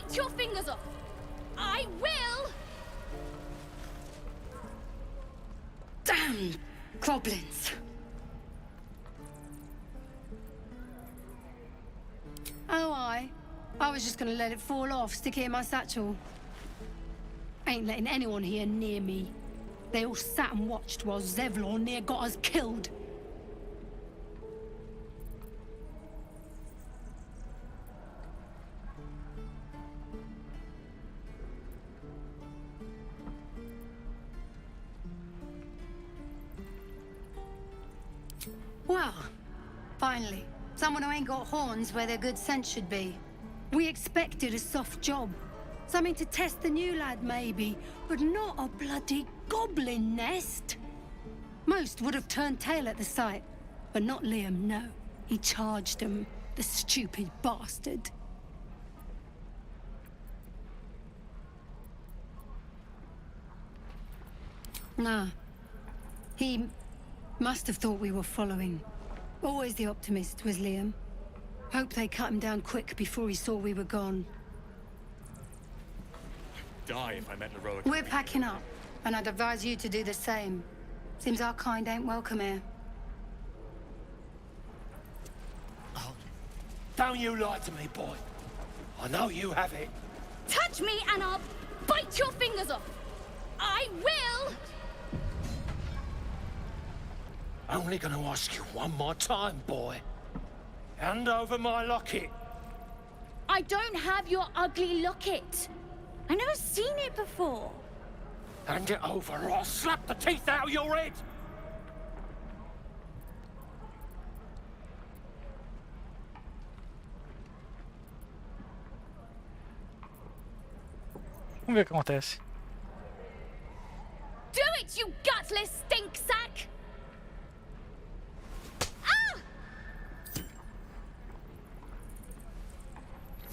bite your fingers off! I will! Damn goblins! Oh, I was just gonna let it fall off, stick it in my satchel. Ain't letting anyone here near me. They all sat and watched while Zevlor near got us killed. Well, finally. Someone who ain't got horns where their good sense should be. We expected a soft job. Something to test the new lad, maybe, but not a bloody goblin nest. Most would have turned tail at the sight, but not Liam, no. He charged them, the stupid bastard. Nah. He must have thought we were following. Always the optimist was Liam. Hope they cut him down quick before he saw we were gone. Die if I met heroic. We're packing up, and I'd advise you to do the same. Seems our kind ain't welcome here. Oh, don't you lie to me, boy. I know you have it. Touch me and I'll bite your fingers off! I will! Only gonna ask you one more time, boy. Hand over my locket. I don't have your ugly locket. I've never seen it before. Hand it over or I'll slap the teeth out of your head. Vamos ver o que acontece. Do it, you gutless stink sack! Ah!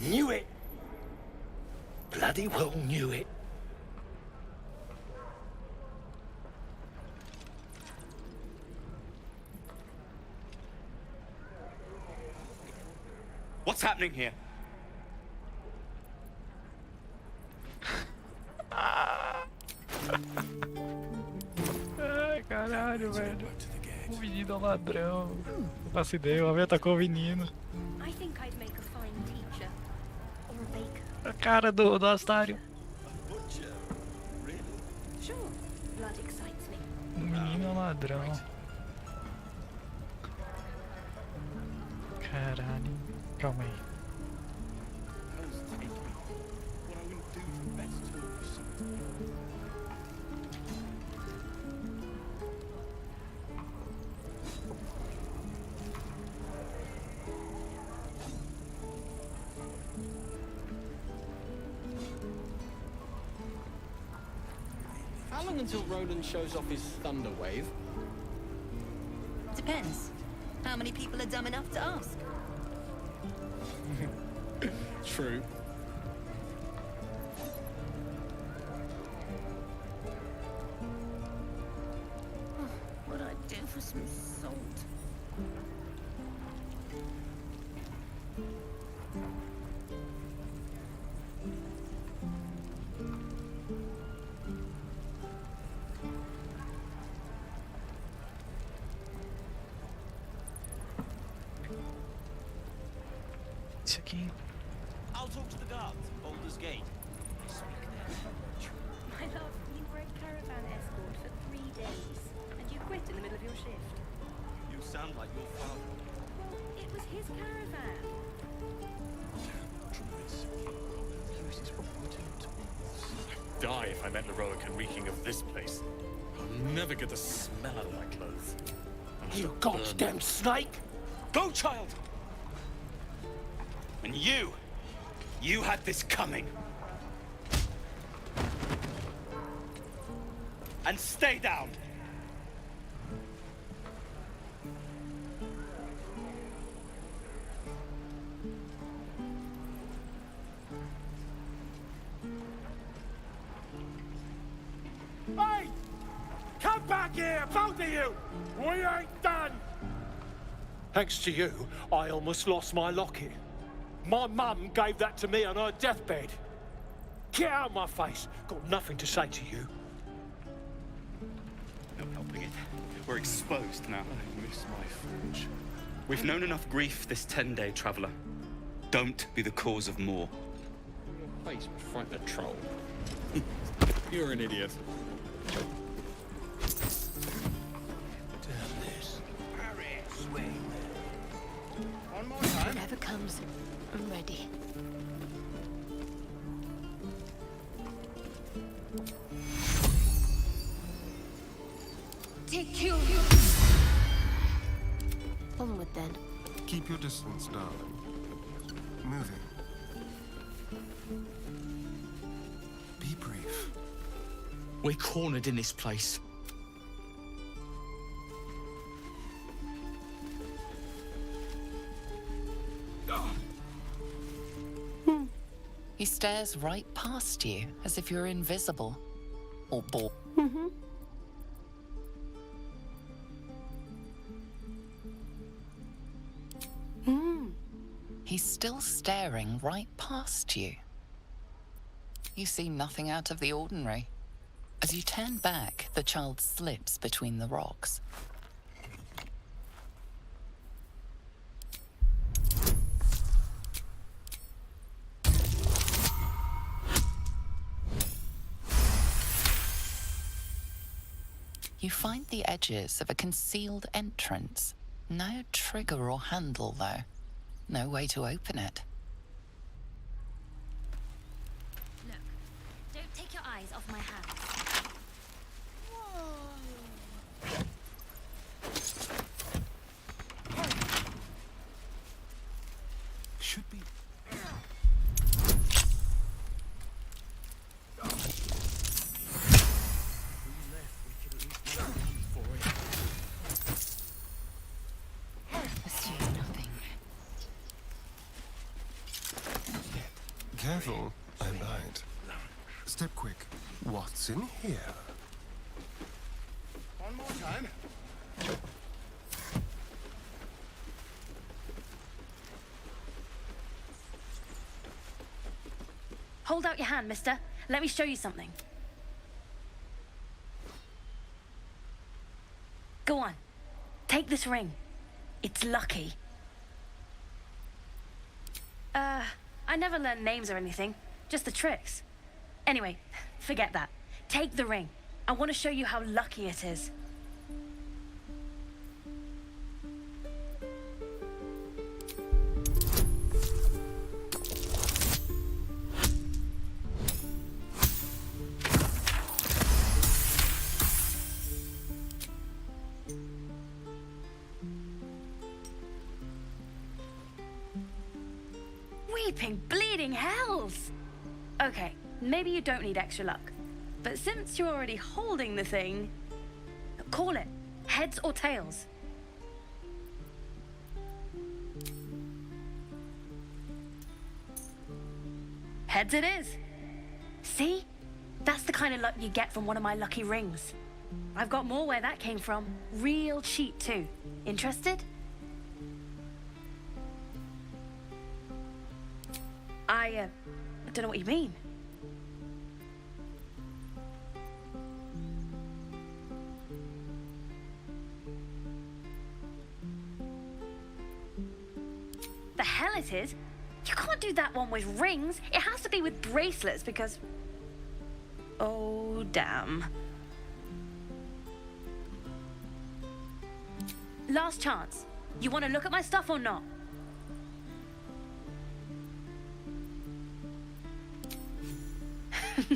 Knew it. Bloody well knew it. What's happening here? Ai, caralho, velho. O menino é um ladrão. Não faço ideia, o homem atacou o menino. I think I'd make a fine teacher. Or a baker. A cara do Astário. Sure. Blood excites me. O menino é um ladrão. Caralho. Calma aí. How long until Roland shows off his thunder wave? Depends. How many people are dumb enough to ask? True. What'd I do for some salt? Isso aqui. I'll talk to the guards at Baldur's Gate. They speak their language. My love, you were a caravan escort for 3 days, and you quit in the middle of your shift. You sound like your father. Well, it was his caravan. Die if I met heroic and reeking of this place. I'll never get the smell out of my clothes. You goddamn snake! Go, child! And you had this coming. And stay down. Hey! Come back here, both of you! We ain't done! Thanks to you, I almost lost my locket. My mum gave that to me on her deathbed. Get out of my face. Got nothing to say to you. No helping it. We're exposed now. I miss my forge. We've known enough grief, this 10-day traveler. Don't be the cause of more. Your face would frighten a troll. You're an idiot. Damn this. Harry, swing. One more time. Whatever comes, I'm ready. Take you. Onward then. Keep your distance, darling. Moving. Be brief. We're cornered in this place. He stares right past you, as if you're invisible. Or bored. He's still staring right past you. You see nothing out of the ordinary. As you turn back, the child slips between the rocks. You find the edges of a concealed entrance. No trigger or handle, though. No way to open it. Look, don't take your eyes off my hands. Should be. Assume nothing. Careful, I might. Step quick. What's in here? One more time. Hold out your hand, mister. Let me show you something. Go on. Take this ring. It's lucky. I never learned names or anything. Just the tricks. Anyway, forget that. Take the ring. I want to show you how lucky it is. Weeping, bleeding hells! Okay, maybe you don't need extra luck. But since you're already holding the thing, call it. Heads or tails. Heads it is. See? That's the kind of luck you get from one of my lucky rings. I've got more where that came from. Real cheap too. Interested? I don't know what you mean. The hell it is? You can't do that one with rings. It has to be with bracelets because... Oh, damn. Last chance. You want to look at my stuff or not?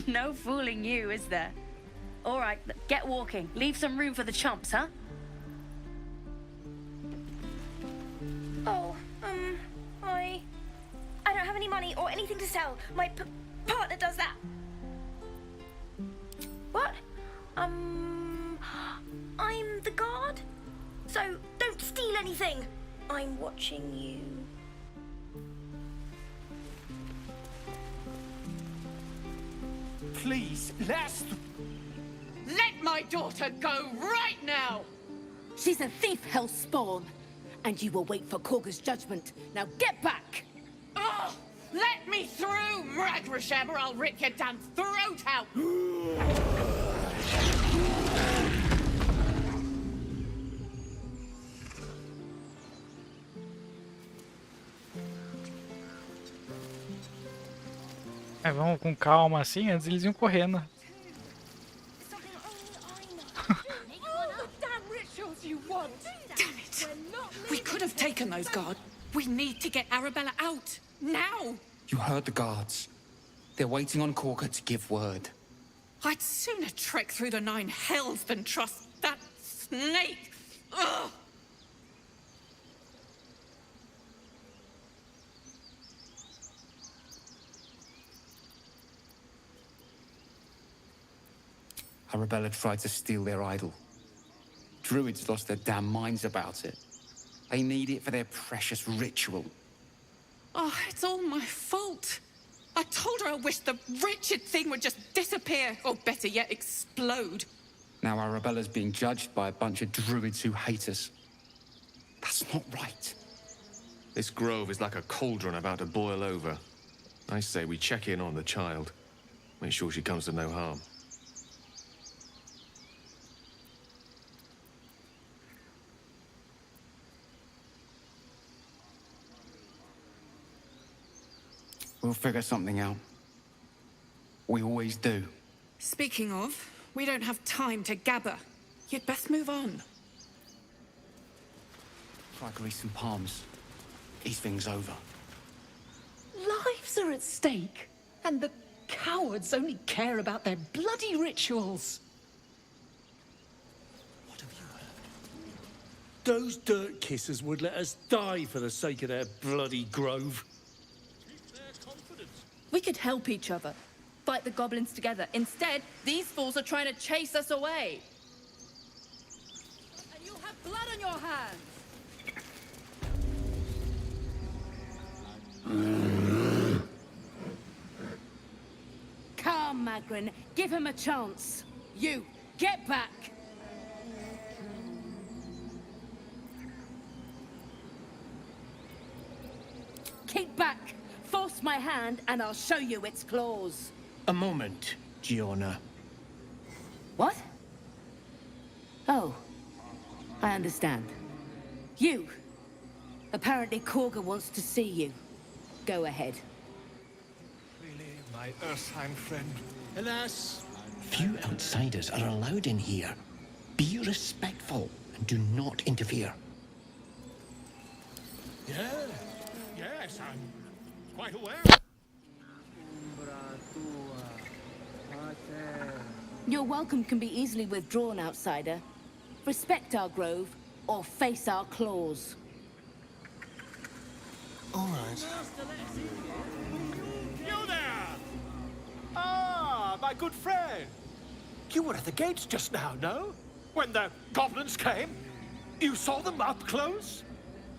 No fooling you, is there? All right, get walking. Leave some room for the chumps, huh? Oh, I don't have any money or anything to sell. My partner does that. What? I'm the guard. So don't steal anything. I'm watching you. Please, let's... Let my daughter go right now! She's a thief, hellspawn. And you will wait for Korga's judgment. Now get back! Oh! Let me through, Mragrashem, or I'll rip your damn throat out! É, vamos com calma assim, antes eles iam correndo. Damn it! We could have taken those guards. We need to get Arabella out. Now! You heard the guards. They're waiting on Corker to give word. I'd sooner trek through the 9 hells than trust that snake. Ugh! Arabella tried to steal their idol. Druids lost their damn minds about it. They need it for their precious ritual. Oh, it's all my fault. I told her I wished the wretched thing would just disappear, or better yet, explode. Now Arabella's being judged by a bunch of druids who hate us. That's not right. This grove is like a cauldron about to boil over. I say we check in on the child. Make sure she comes to no harm. We'll figure something out. We always do. Speaking of, we don't have time to gather. You'd best move on. Try grease and palms. These things over. Lives are at stake, and the cowards only care about their bloody rituals. Those dirt kissers would let us die for the sake of their bloody grove. We could help each other. Fight the goblins together. Instead, these fools are trying to chase us away. And you'll have blood on your hands. Calm, Magrin. Give him a chance. You, get back. Keep back. Force my hand, and I'll show you its claws. A moment, Giona. What? Oh, I understand. You. Apparently Korga wants to see you. Go ahead. Really, my Ursheim friend? Alas, few outsiders are allowed in here. Be respectful and do not interfere. Yes, I'm quite aware. Your welcome can be easily withdrawn, outsider. Respect our grove, or face our claws. All right. You there! Ah, my good friend. You were at the gates just now, no? When the goblins came? You saw them up close?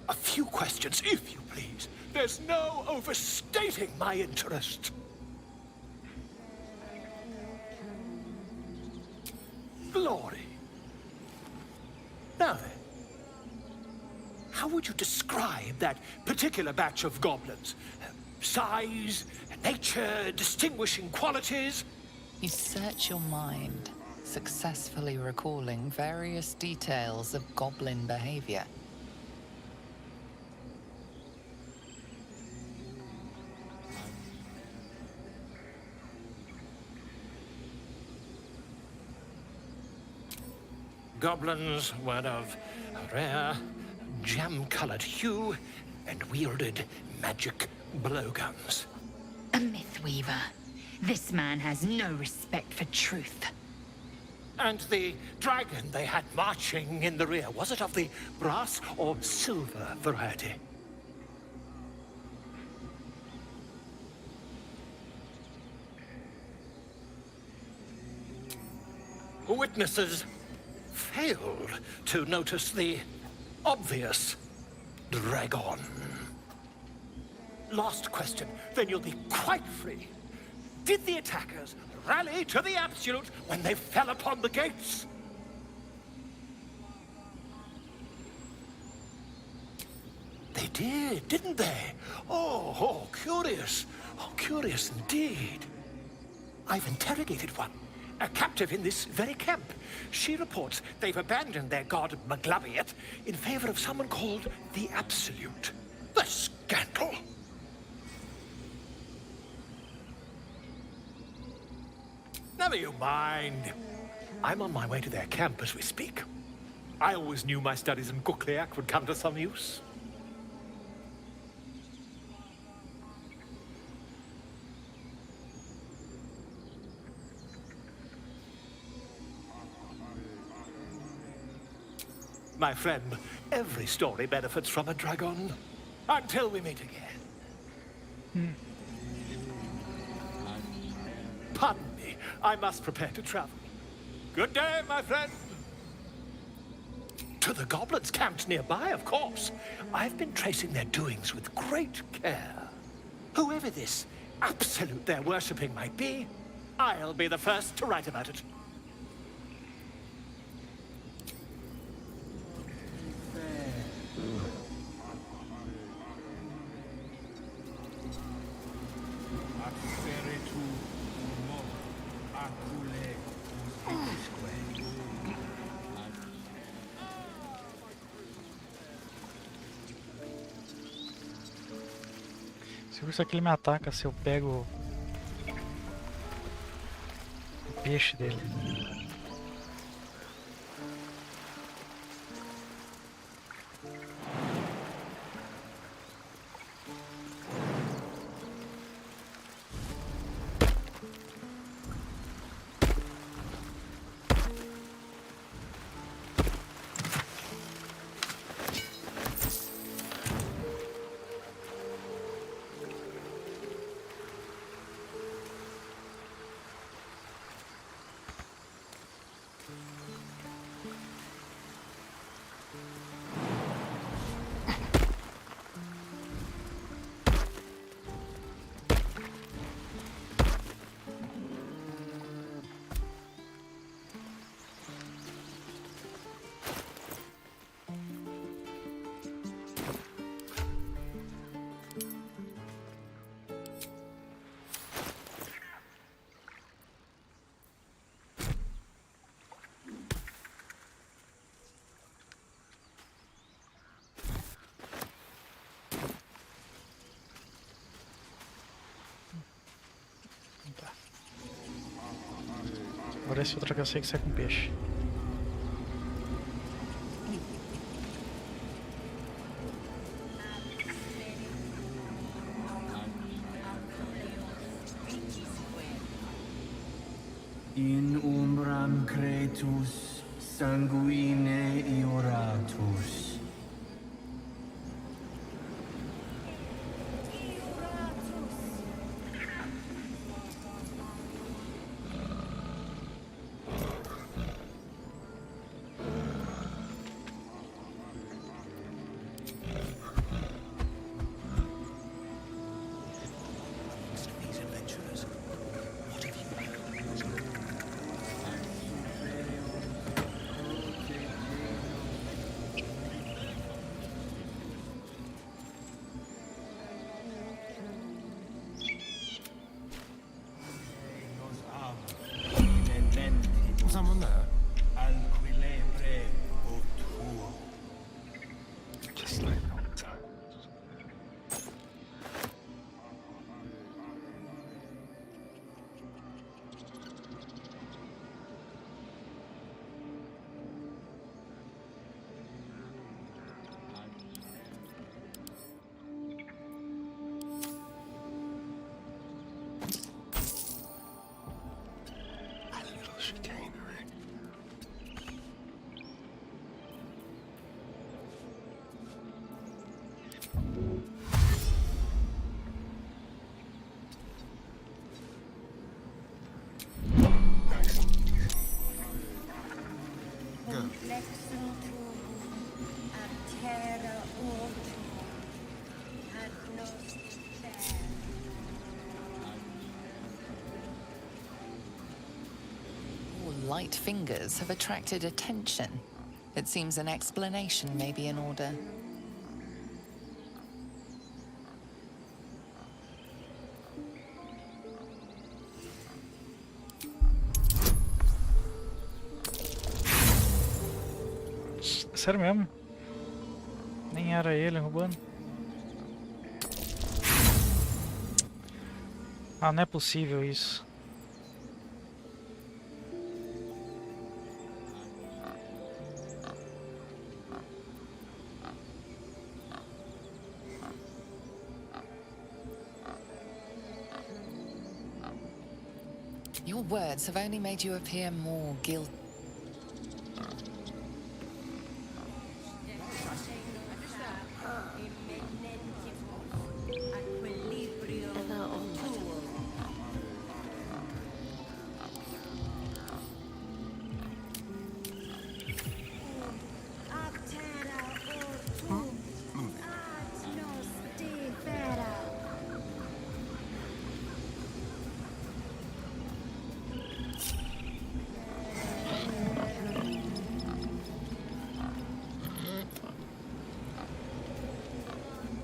A few questions, if you please. There's no overstating my interest. Glory. Now then, how would you describe that particular batch of goblins? Size, nature, distinguishing qualities? You search your mind, successfully recalling various details of goblin behavior. Goblins were of a rare, jam-colored hue and wielded magic blowguns. A mythweaver. This man has no respect for truth. And the dragon they had marching in the rear, was it of the brass or silver variety? Witnesses failed to notice the obvious dragon. Last question, then you'll be quite free. Did the attackers rally to the absolute when they fell upon the gates? They did, didn't they? Oh, curious. Oh, curious indeed. I've interrogated one, a captive in this very camp. She reports they've abandoned their god Maglabiet in favor of someone called the Absolute. The scandal! Never you mind. I'm on my way to their camp as we speak. I always knew my studies in Kukliak would come to some use. My friend, every story benefits from a dragon. Until we meet again. Pardon me, I must prepare to travel. Good day, my friend. To the goblins camped nearby, of course. I've been tracing their doings with great care. Whoever this absolute they're worshipping might be, I'll be the first to write about it. Se que ele me ataca se eu pego o peixe dele. Agora esse outro que eu sei que sai com peixe. In umbram cretus sanguine ioratus. Someone there? Just like old times. A little chicanery. Light fingers have attracted attention. It seems an explanation may be in order. Sério mesmo? Nem era ele roubando. Ah, não é possível isso. Your words have only made you appear more guilty.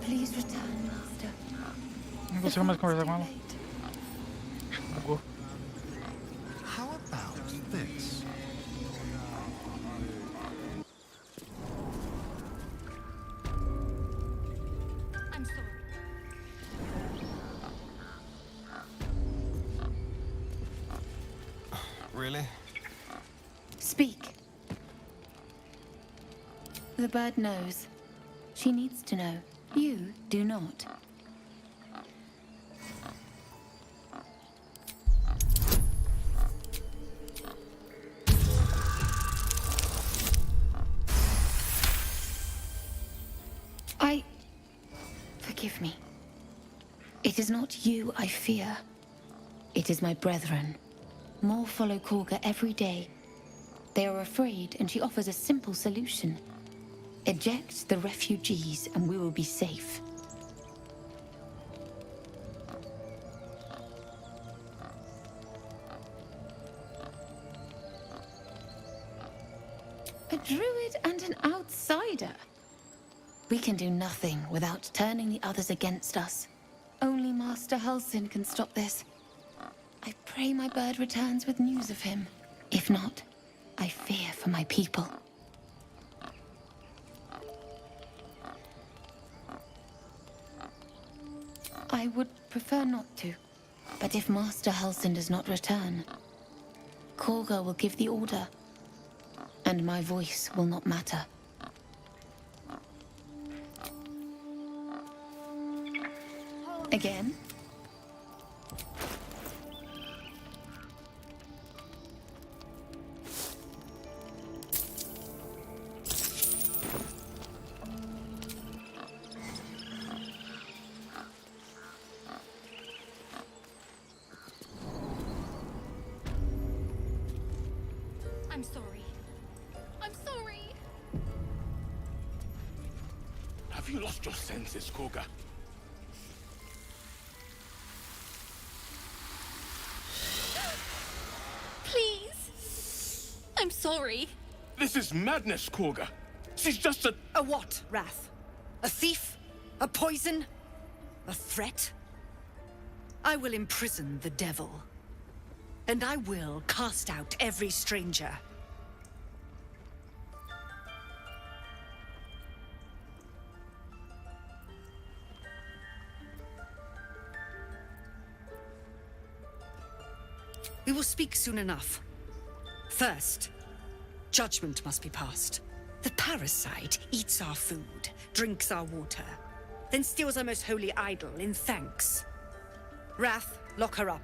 Please return, Master. Não consigo mais conversar com ela. Bugou. How about this? I'm sorry. Really? Speak. The bird knows. She needs to know. You do not. Forgive me. It is not you I fear. It is my brethren. More follow Korga every day. They are afraid, and she offers a simple solution. Eject the refugees, and we will be safe. A druid and an outsider. We can do nothing without turning the others against us. Only Master Halsin can stop this. I pray my bird returns with news of him. If not, I fear for my people. I would prefer not to. But if Master Halsin does not return, Korga will give the order, and my voice will not matter. Again? I'm sorry. I'm sorry. Have you lost your senses, Korga? Please. I'm sorry. This is madness, Korga. She's just a what, Wrath? A thief? A poison? A threat? I will imprison the devil. And I will cast out every stranger. We will speak soon enough. First, judgment must be passed. The parasite eats our food, drinks our water, then steals our most holy idol in thanks. Wrath, lock her up.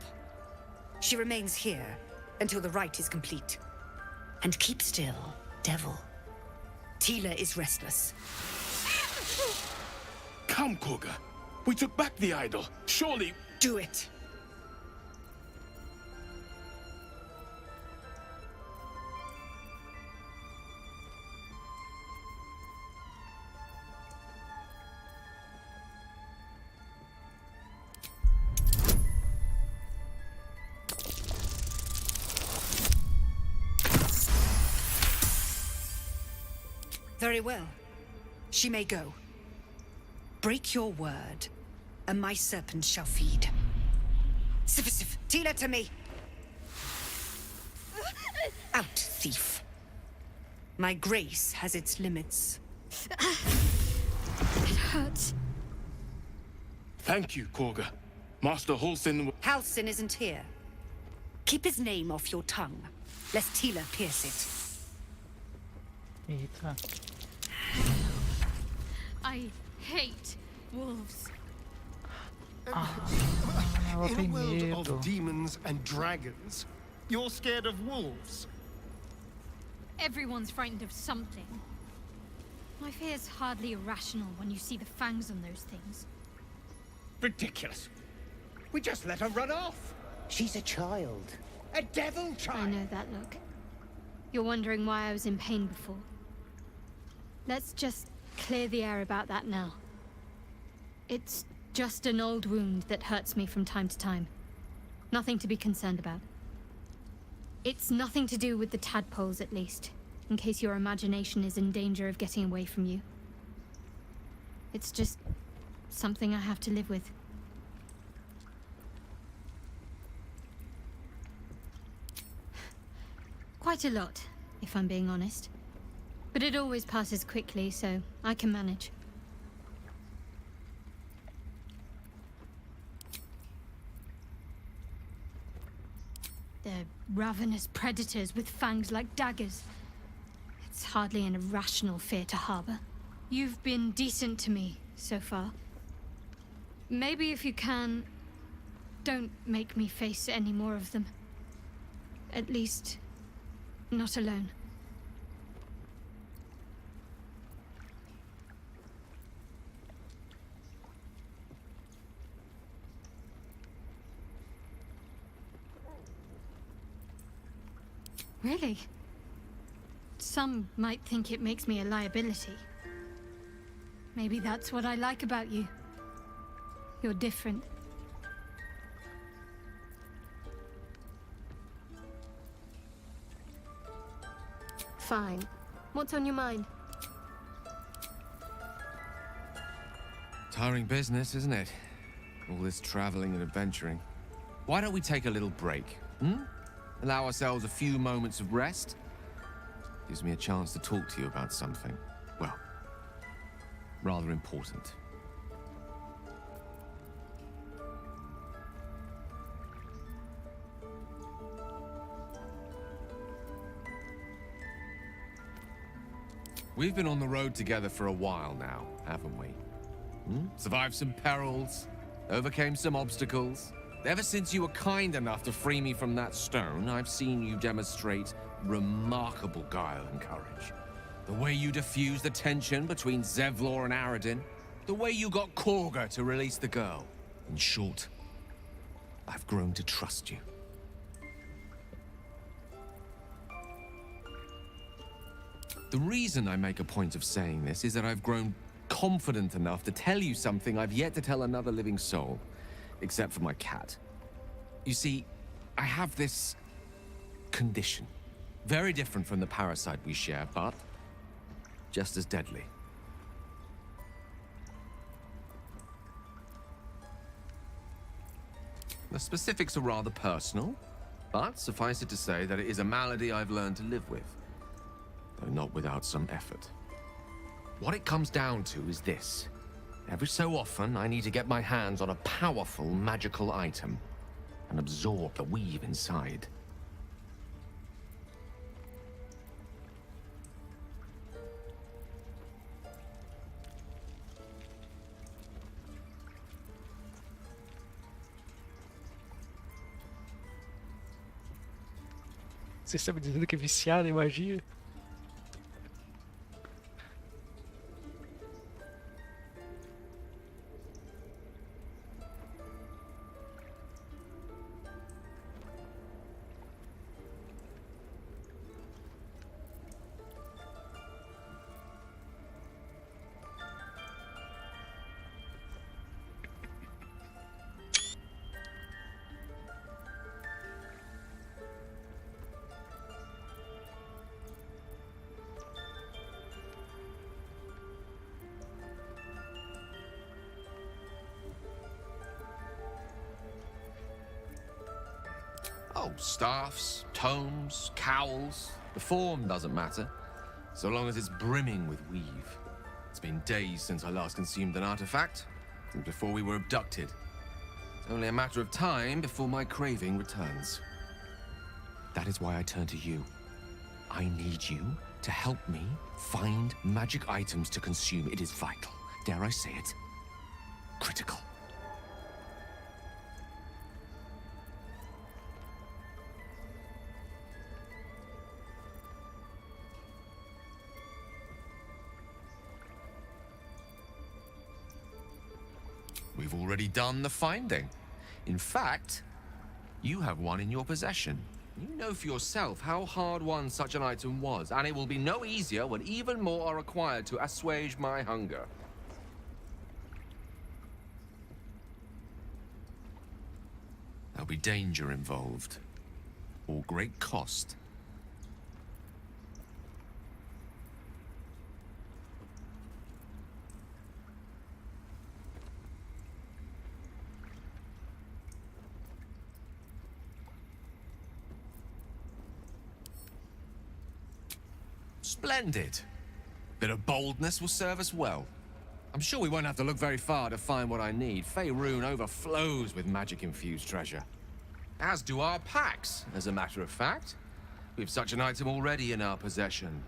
She remains here until the rite is complete. And keep still, devil. Tila is restless. Come, Korga. We took back the idol. Surely... Do it. Very well. She may go. Break your word, and my serpent shall feed. Sif, Tila to me! Out, thief. My grace has its limits. It hurts. Thank you, Korga. Master Halsin... Halsin isn't here. Keep his name off your tongue, lest Tila pierce it. Eita. I hate wolves. Ela In a tem world medo. of demons and dragons, you're scared of wolves. Everyone's frightened of something. My fear's hardly irrational when you see the fangs on those things. Ridiculous. We just let her run off. She's a child. A devil child. I know that look. You're wondering why I was in pain before. Let's just clear the air about that now. It's just an old wound that hurts me from time to time. Nothing to be concerned about. It's nothing to do with the tadpoles, at least, in case your imagination is in danger of getting away from you. It's just something I have to live with. Quite a lot, if I'm being honest. But it always passes quickly, so I can manage. They're ravenous predators with fangs like daggers. It's hardly an irrational fear to harbor. You've been decent to me so far. Maybe if you can, don't make me face any more of them. At least, not alone. Really? Some might think it makes me a liability. Maybe that's what I like about you. You're different. Fine. What's on your mind? Tiring business, isn't it? All this traveling and adventuring. Why don't we take a little break, hmm? Allow ourselves a few moments of rest? Gives me a chance to talk to you about something, well, rather important. We've been on the road together for a while now, haven't we? Survived some perils, overcame some obstacles. Ever since you were kind enough to free me from that stone, I've seen you demonstrate remarkable guile and courage. The way you diffused the tension between Zevlor and Aradin. The way you got Korga to release the girl. In short, I've grown to trust you. The reason I make a point of saying this is that I've grown confident enough to tell you something I've yet to tell another living soul. Except for my cat. You see, I have this condition. Very different from the parasite we share, but just as deadly. The specifics are rather personal, but suffice it to say that it is a malady I've learned to live with, though not without some effort. What it comes down to is this. Every so often, I need to get my hands on a powerful magical item and absorb the weave inside. Você está me dizendo que é viciado em magia? Oh, staffs, tomes, cowls. The form doesn't matter. so long as it's brimming with weave. It's been days since I last consumed an artifact, since before we were abducted. It's only a matter of time before my craving returns. That is why I turn to you. I need you to help me find magic items to consume. It is vital. Dare I say it? Critical. We've already done the finding. In fact, you have one in your possession. You know for yourself how hard-won such an item was, and it will be no easier when even more are required to assuage my hunger. There'll be danger involved, or great cost. Splendid. Bit of boldness will serve us well. I'm sure we won't have to look very far to find what I need. Faerun overflows with magic-infused treasure. As do our packs, as a matter of fact. We've such an item already in our possession.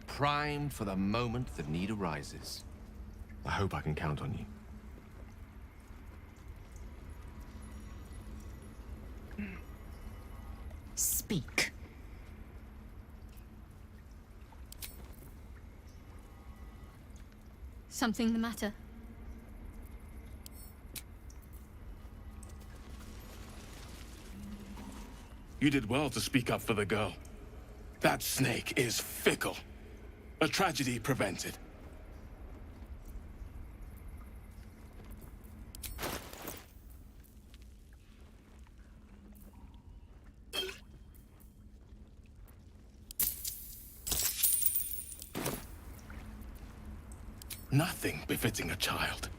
Primed for the moment the need arises. I hope I can count on you. Speak. Something the matter? You did well to speak up for the girl. That snake is fickle. A tragedy prevented. Nothing befitting a child.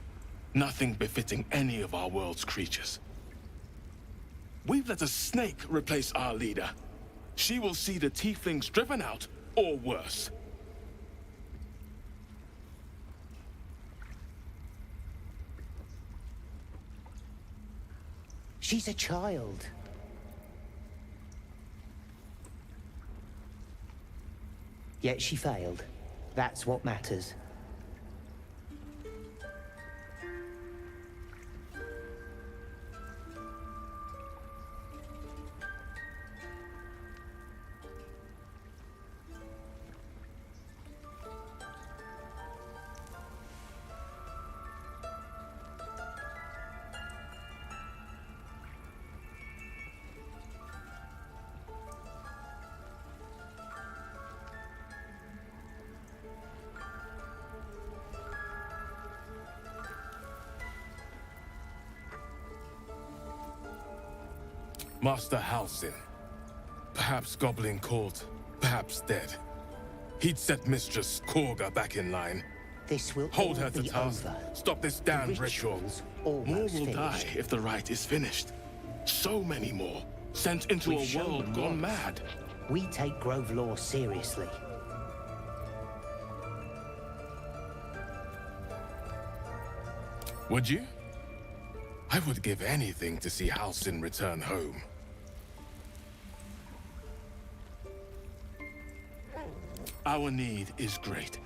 Nothing befitting any of our world's creatures. We've let a snake replace our leader. She will see the tieflings driven out, or worse. She's a child. Yet she failed. That's what matters. Master Halsin. Perhaps goblin caught, perhaps dead. He'd set Mistress Korga back in line. This will hold all her to be task. over. Stop this damn ritual. More will die if the rite is finished. So many more, sent into We've a shown world them gone once. mad. We take Grove law seriously. Would you? I would give anything to see Halsin return home. Our need is great.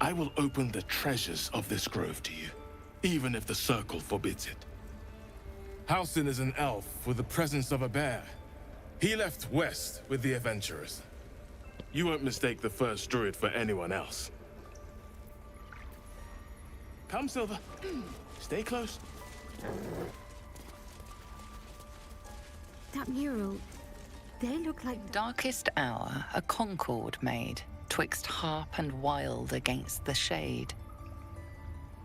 I will open the treasures of this grove to you, even if the Circle forbids it. Halsin is an elf with the presence of a bear. He left west with the adventurers. You won't mistake the first druid for anyone else. Come, Silver. Stay close. That mural, they look like... Darkest hour, a concord made, twixt harp and wild against the shade.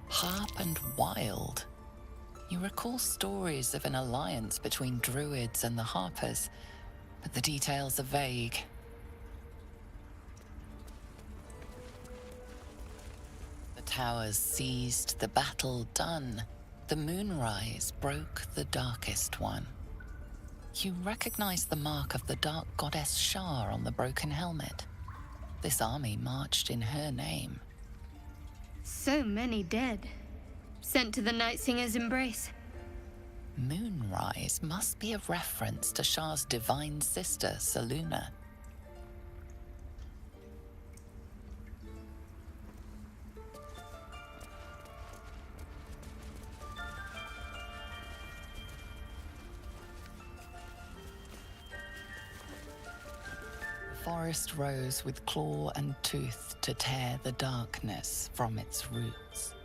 Harp and wild? You recall stories of an alliance between druids and the harpers, but the details are vague. The towers seized, the battle done. The moonrise broke the darkest one. You recognize the mark of the dark goddess Shar on the broken helmet. This army marched in her name. So many dead. Sent to the Night Singer's embrace. Moonrise must be a reference to Shah's divine sister, Saluna. The forest rose with claw and tooth to tear the darkness from its roots.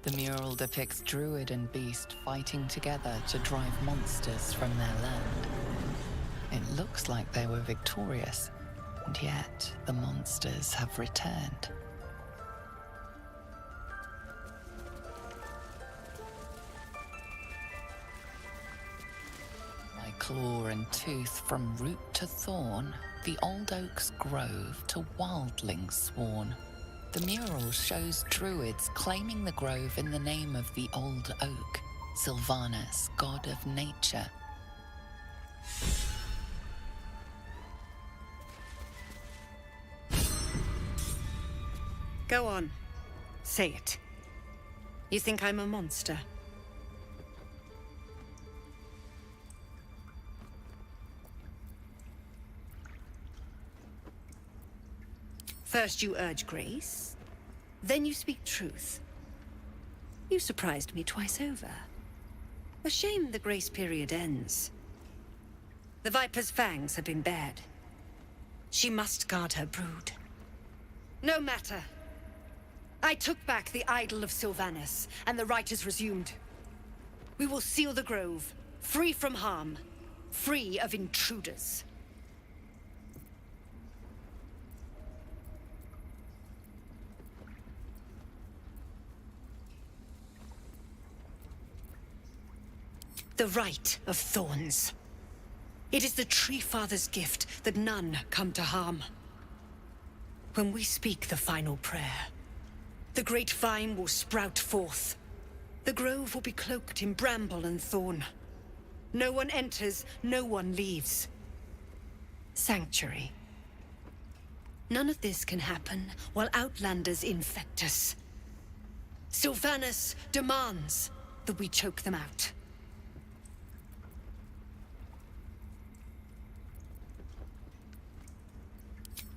The mural depicts druid and beast fighting together to drive monsters from their land. It looks like they were victorious, and yet the monsters have returned. By claw and tooth from root to thorn, the old oak's grove to wildlings sworn. The mural shows druids claiming the grove in the name of the old oak, Sylvanus, god of nature. Go on. Say it. You think I'm a monster? First you urge grace, then you speak truth. You surprised me twice over. A shame the grace period ends. The Viper's fangs have been bared. She must guard her brood. No matter. I took back the idol of Sylvanus, and the rite is resumed. We will seal the grove, free from harm, free of intruders. The Rite of Thorns. It is the Tree Father's gift that none come to harm. When we speak the final prayer, the great vine will sprout forth. The grove will be cloaked in bramble and thorn. No one enters, no one leaves. Sanctuary. None of this can happen while outlanders infect us. Sylvanus demands that we choke them out.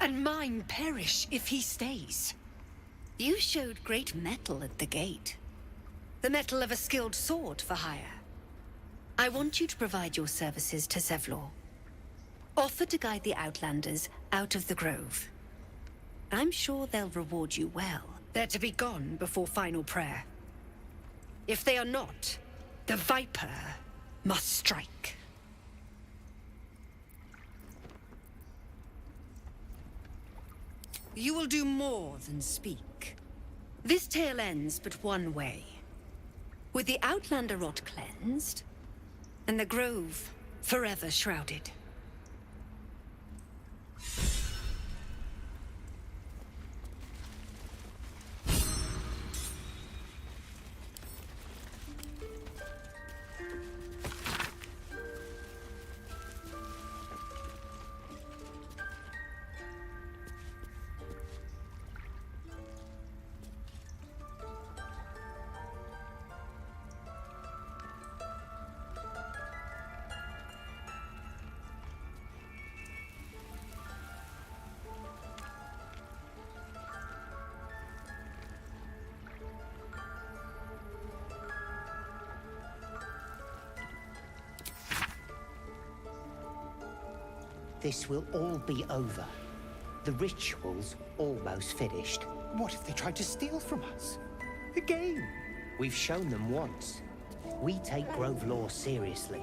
And mine perish if he stays. You showed great mettle at the gate. The mettle of a skilled sword for hire. I want you to provide your services to Zevlor. Offer to guide the Outlanders out of the grove. I'm sure they'll reward you well. They're to be gone before final prayer. If they are not, the Viper must strike. You will do more than speak. This tale ends but one way. With the Outlander rot cleansed, and the grove forever shrouded. This will all be over. The ritual's almost finished. What if they tried to steal from us? Again? We've shown them once. We take Grove law seriously.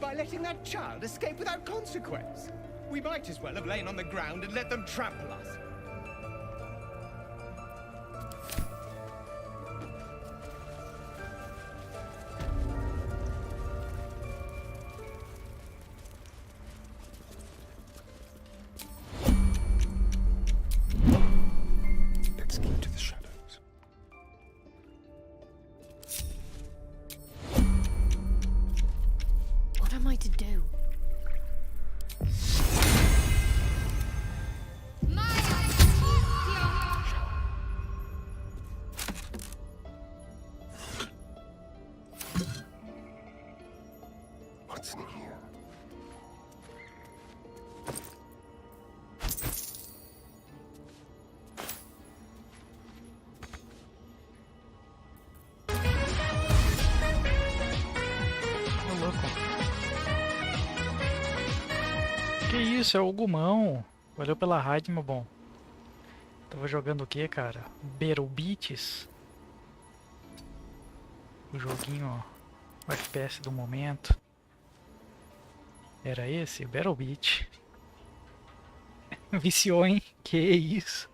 By letting that child escape without consequence? We might as well have lain on the ground and let them trample us. Let's keep to the shadows. What am I to do? My Que isso, é o Gumão. Valeu pela raid, meu bom. Tava jogando o que, cara? Battle Beats. O joguinho, ó, o FPS do momento. Era esse? Battle Beat. Viciou, hein? Que isso.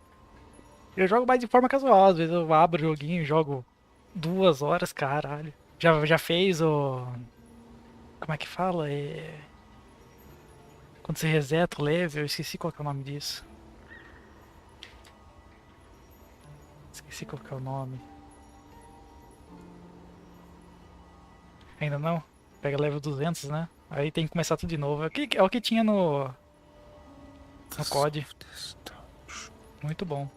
Eu jogo mais de forma casual. Às vezes eu abro o joguinho e jogo 2 horas, caralho. Já fez o... Como é que fala? Quando você reseta o level, eu esqueci qual que é o nome disso. Esqueci qual que é o nome. Ainda não? Pega level 200, né? Aí tem que começar tudo de novo. É o que tinha no COD. Muito bom.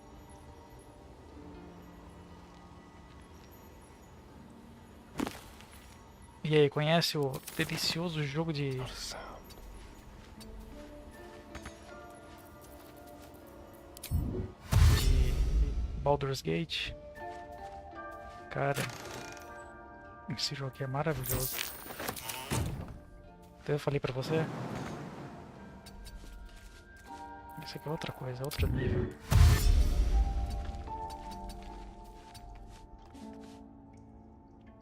E aí, conhece o delicioso jogo de Baldur's Gate? Cara, esse jogo aqui é maravilhoso. Eu falei pra você. Isso aqui é outra coisa, outro nível.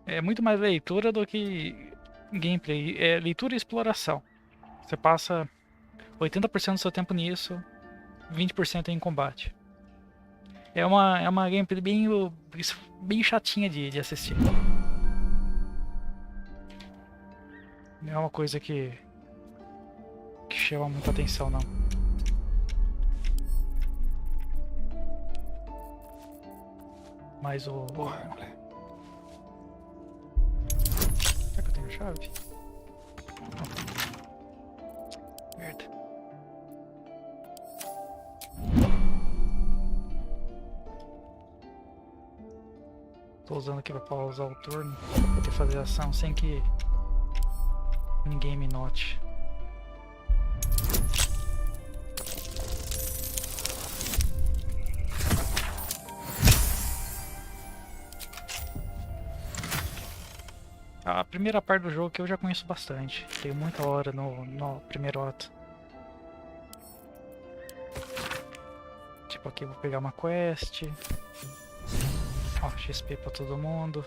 É muito mais leitura do que gameplay. É leitura e exploração. Você passa 80% do seu tempo nisso, 20% em combate. É uma gameplay bem chatinha de assistir. Não é uma coisa que chama muita atenção, não. Mas o... Será que eu tenho chave? Não. Merda. Tô usando aqui pra pausar o turno, pra poder fazer ação sem que ninguém me note. A primeira parte do jogo que eu já conheço bastante. Tenho muita hora no primeiro ato. Tipo, aqui eu vou pegar uma quest. Ó, XP pra todo mundo.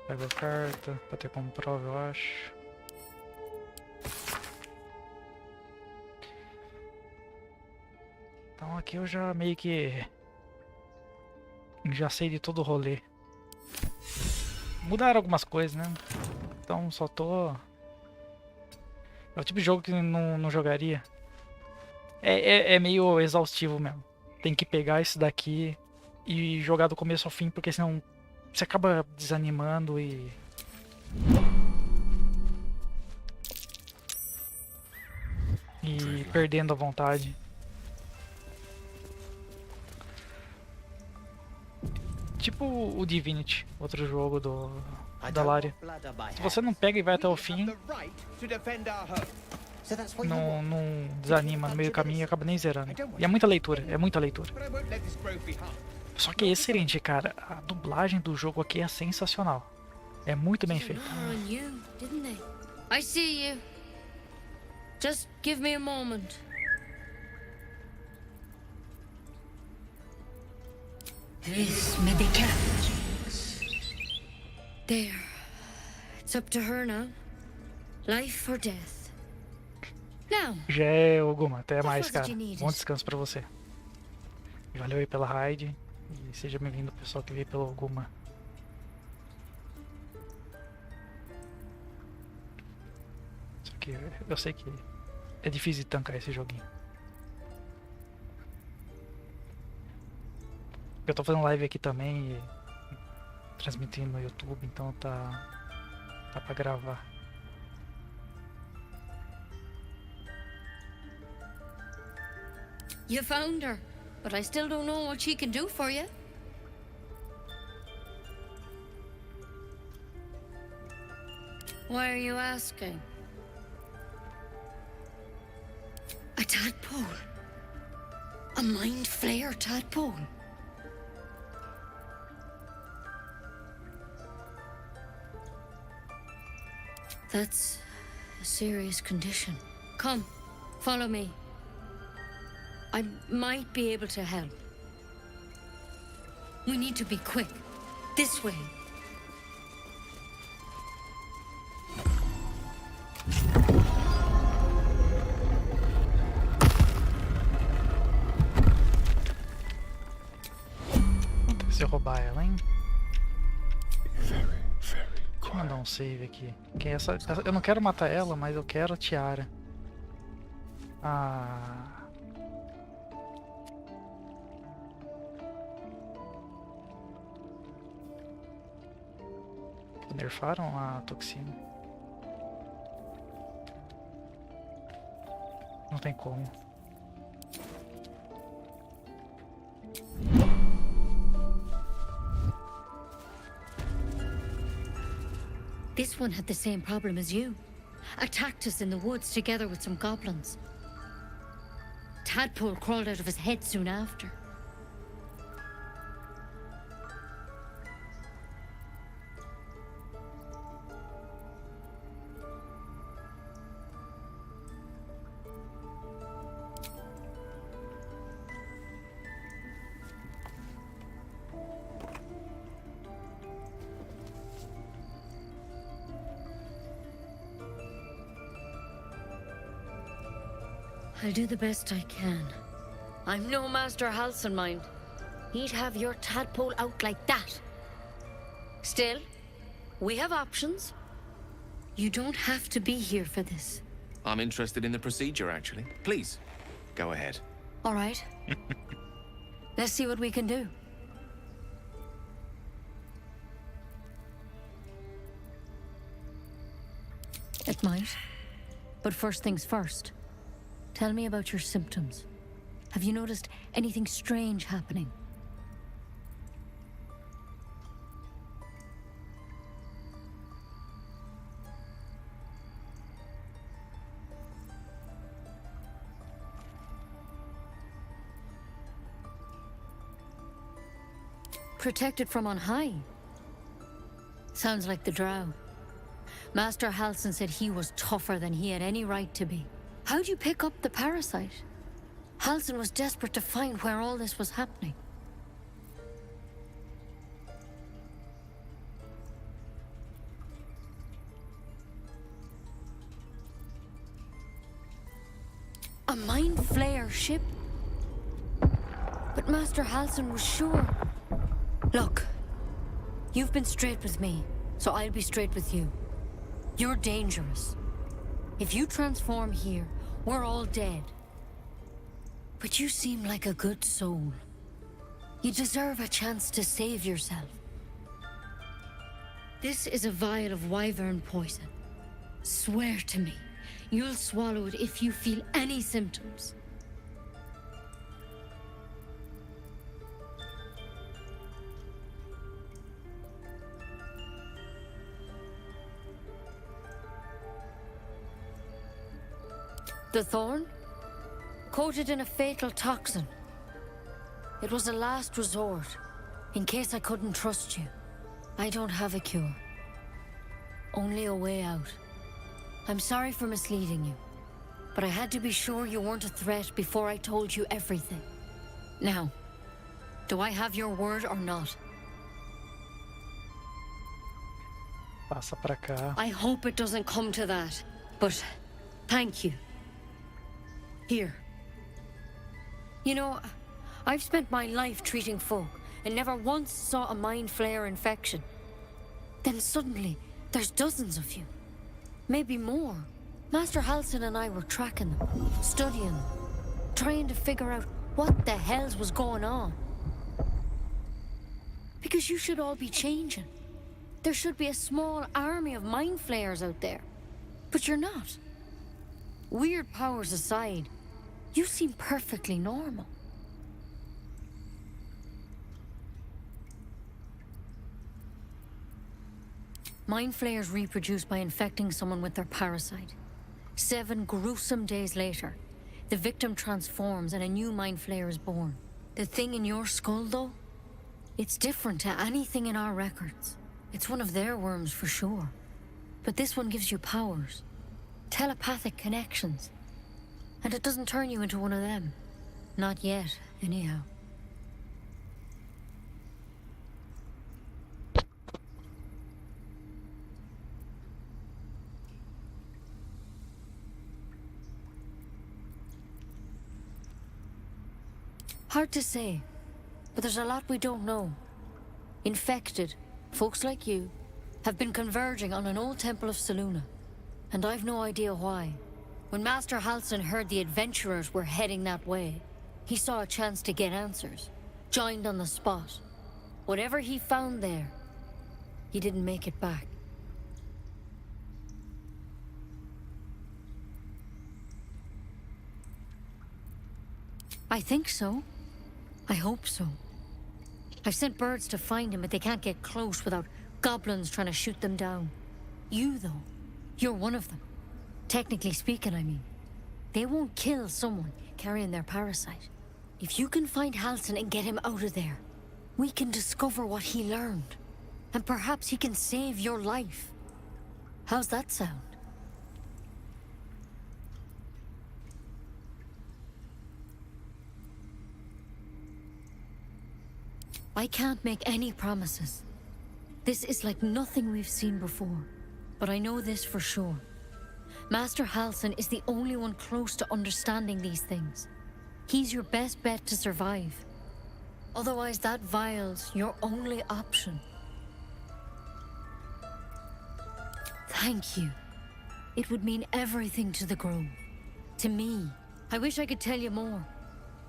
Pego a carta pra ter como prova, eu acho. Então aqui eu já meio que... já sei de todo o rolê. Mudaram algumas coisas, né? Então só tô... É o tipo de jogo que não jogaria. É meio exaustivo mesmo. Tem que pegar isso daqui e jogar do começo ao fim, porque senão você acaba desanimando e... perdendo a vontade. Tipo o Divinity, outro jogo da Larian. Se você não pega e vai até o fim, não desanima no meio do caminho e acaba nem zerando. E é muita leitura, é muita leitura. Só que é excelente, cara. A dublagem do jogo aqui é sensacional. É muito bem feita. I see you. Just give me a moment. This medicament. There. It's up to her now. Life or death. Now. Já é o Guma. Até mais, cara. Bom descanso pra você. Valeu aí pela raid. E seja bem-vindo, pessoal que veio pelo Guma. Só que eu sei que é difícil de tancar esse joguinho. Eu tô fazendo live aqui também e transmitindo no YouTube, então tá pra gravar. You found her, but I still don't know what she can do for you. Why are you asking? A tadpole? A mind flayer tadpole? That's a serious condition. Come, follow me. I might be able to help. We need to be quick. This way. Se eu roubar ela, hein? Deixa eu mandar um save aqui. Que eu não quero matar ela, mas eu quero a tiara. Ah. Nerfaram a toxina. Não tem como. This one had the same problem as you. Attacked us in the woods together with some goblins. Tadpole crawled out of his head soon after. I'll do the best I can. I'm no Master Halsin, mind. He'd have your tadpole out like that. Still, we have options. You don't have to be here for this. I'm interested in the procedure, actually. Please, go ahead. All right. Let's see what we can do. It might. But first things first. Tell me about your symptoms. Have you noticed anything strange happening? Protected from on high. Sounds like the drow. Master Halsin said he was tougher than he had any right to be. How'd you pick up the parasite? Halsin was desperate to find where all this was happening. A mind flayer ship? But Master Halsin was sure. Look, you've been straight with me, so I'll be straight with you. You're dangerous. If you transform here, we're all dead. But you seem like a good soul. You deserve a chance to save yourself. This is a vial of wyvern poison. Swear to me, you'll swallow it if you feel any symptoms. The thorn? Coated in a fatal toxin. It was a last resort, in case I couldn't trust you. I don't have a cure. Only a way out. I'm sorry for misleading you, but I had to be sure you weren't a threat before I told you everything. Now, do I have your word or not? Passa pra cá. I hope it doesn't come to that, but thank you. Here. You know, I've spent my life treating folk and never once saw a mind flayer infection. Then suddenly, there's dozens of you. Maybe more. Master Halsin and I were tracking them, studying them, trying to figure out what the hells was going on. Because you should all be changing. There should be a small army of mind flayers out there. But you're not. Weird powers aside, you seem perfectly normal. Mind flayers reproduce by infecting someone with their parasite. 7 gruesome days later, The victim transforms and a new mind flayer is born. The thing in your skull, though, it's different to anything in our records. It's one of their worms for sure. But this one gives you powers, telepathic connections. And it doesn't turn you into one of them. Not yet, anyhow. Hard to say, but there's a lot we don't know. Infected, folks like you, have been converging on an old temple of Selûne, and I've no idea why. When Master Halsin heard the adventurers were heading that way, he saw a chance to get answers, joined on the spot. Whatever he found there, he didn't make it back. I think so. I hope so. I've sent birds to find him, but they can't get close without goblins trying to shoot them down. You, though, you're one of them. Technically speaking, I mean. They won't kill someone carrying their parasite. If you can find Halsin and get him out of there, we can discover what he learned. And perhaps he can save your life. How's that sound? I can't make any promises. This is like nothing we've seen before. But I know this for sure. Master Halsin is the only one close to understanding these things. He's your best bet to survive. Otherwise, that vial's your only option. Thank you. It would mean everything to the Grove. To me. I wish I could tell you more.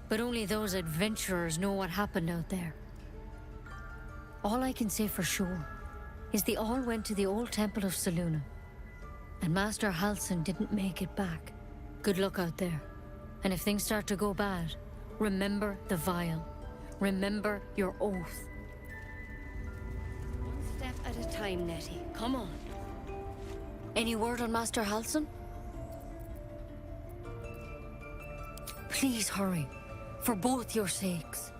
But only those adventurers know what happened out there. All I can say for sure is they all went to the old temple of Selûne. And Master Halsin didn't make it back. Good luck out there. And if things start to go bad, remember the vial. Remember your oath. One step at a time, Nettie. Come on. Any word on Master Halsin? Please hurry. For both your sakes.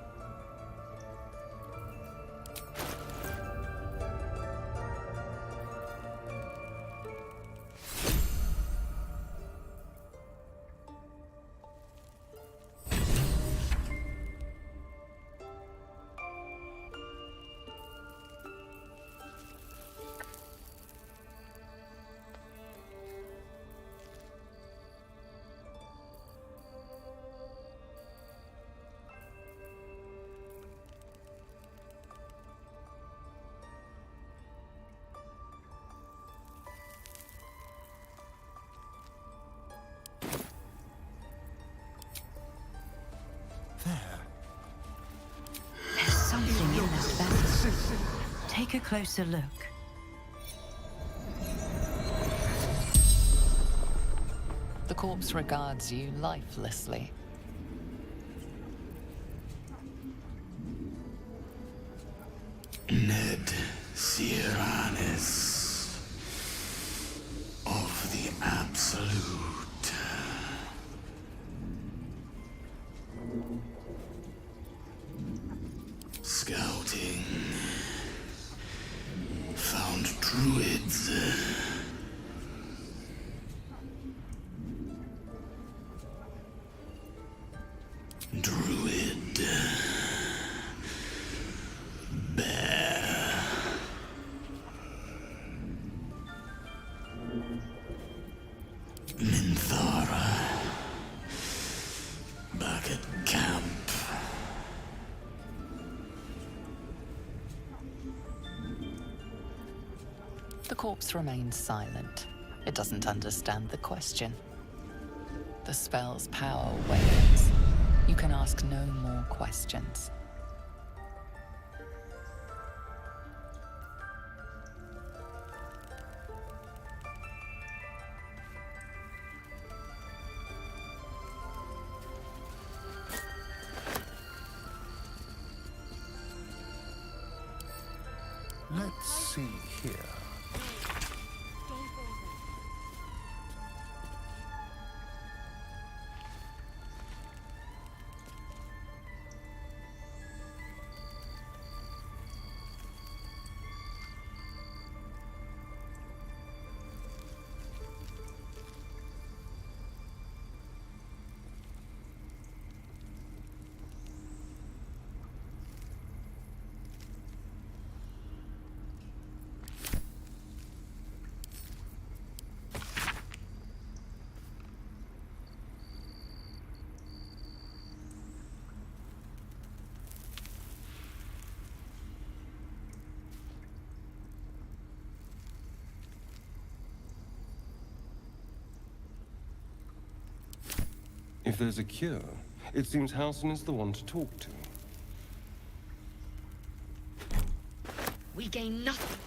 There's something in that vessel. Take a closer look. The corpse regards you lifelessly. Ned Siranis of the Absolute. Scouting. Found druids. Druid. Bear. Minthara. Back at camp. The corpse remains silent. It doesn't understand the question. The spell's power wanes. You can ask no more questions. Let's see here. If there's a cure, it seems Halsin is the one to talk to. We gain nothing.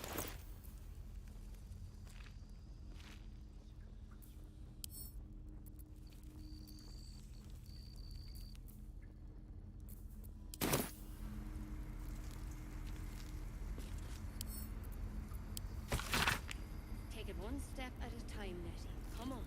Take it one step at a time, Nettie. Come on.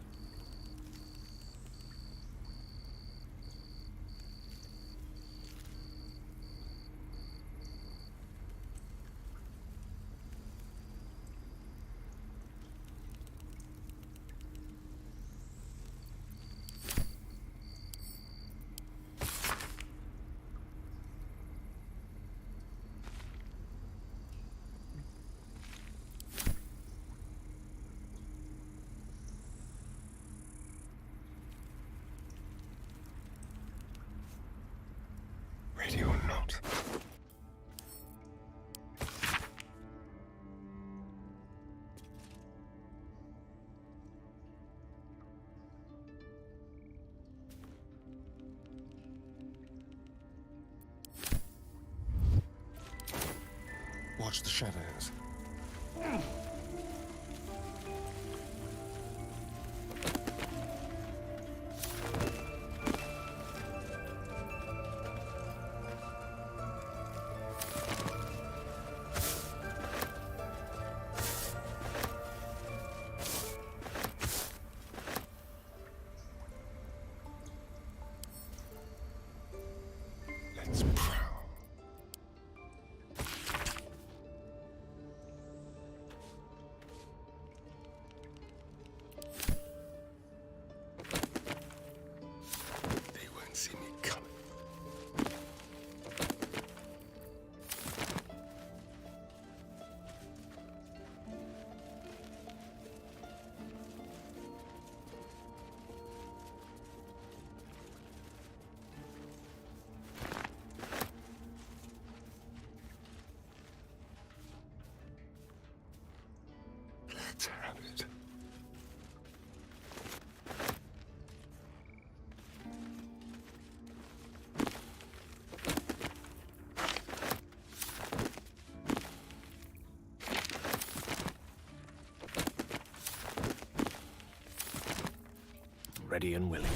Ready or not. Watch the shadows. Let's prowl. They won't see me coming. Let's have it. Ready and willing.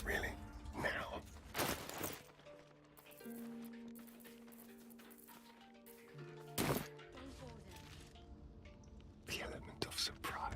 Really? Now? The element of surprise.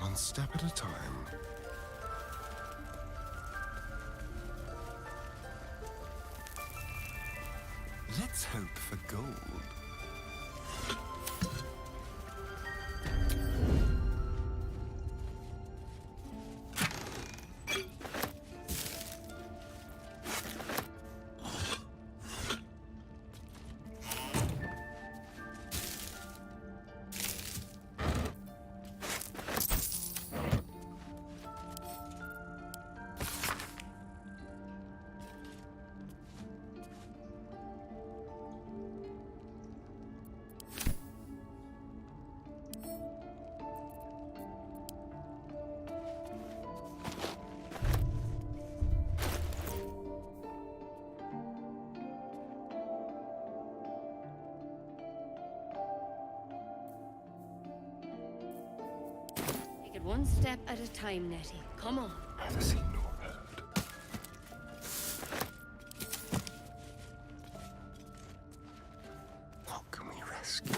One step at a time. Let's hope for gold. Take it one step at a time, Nettie. Come on. Neither seen nor heard. What can we rescue?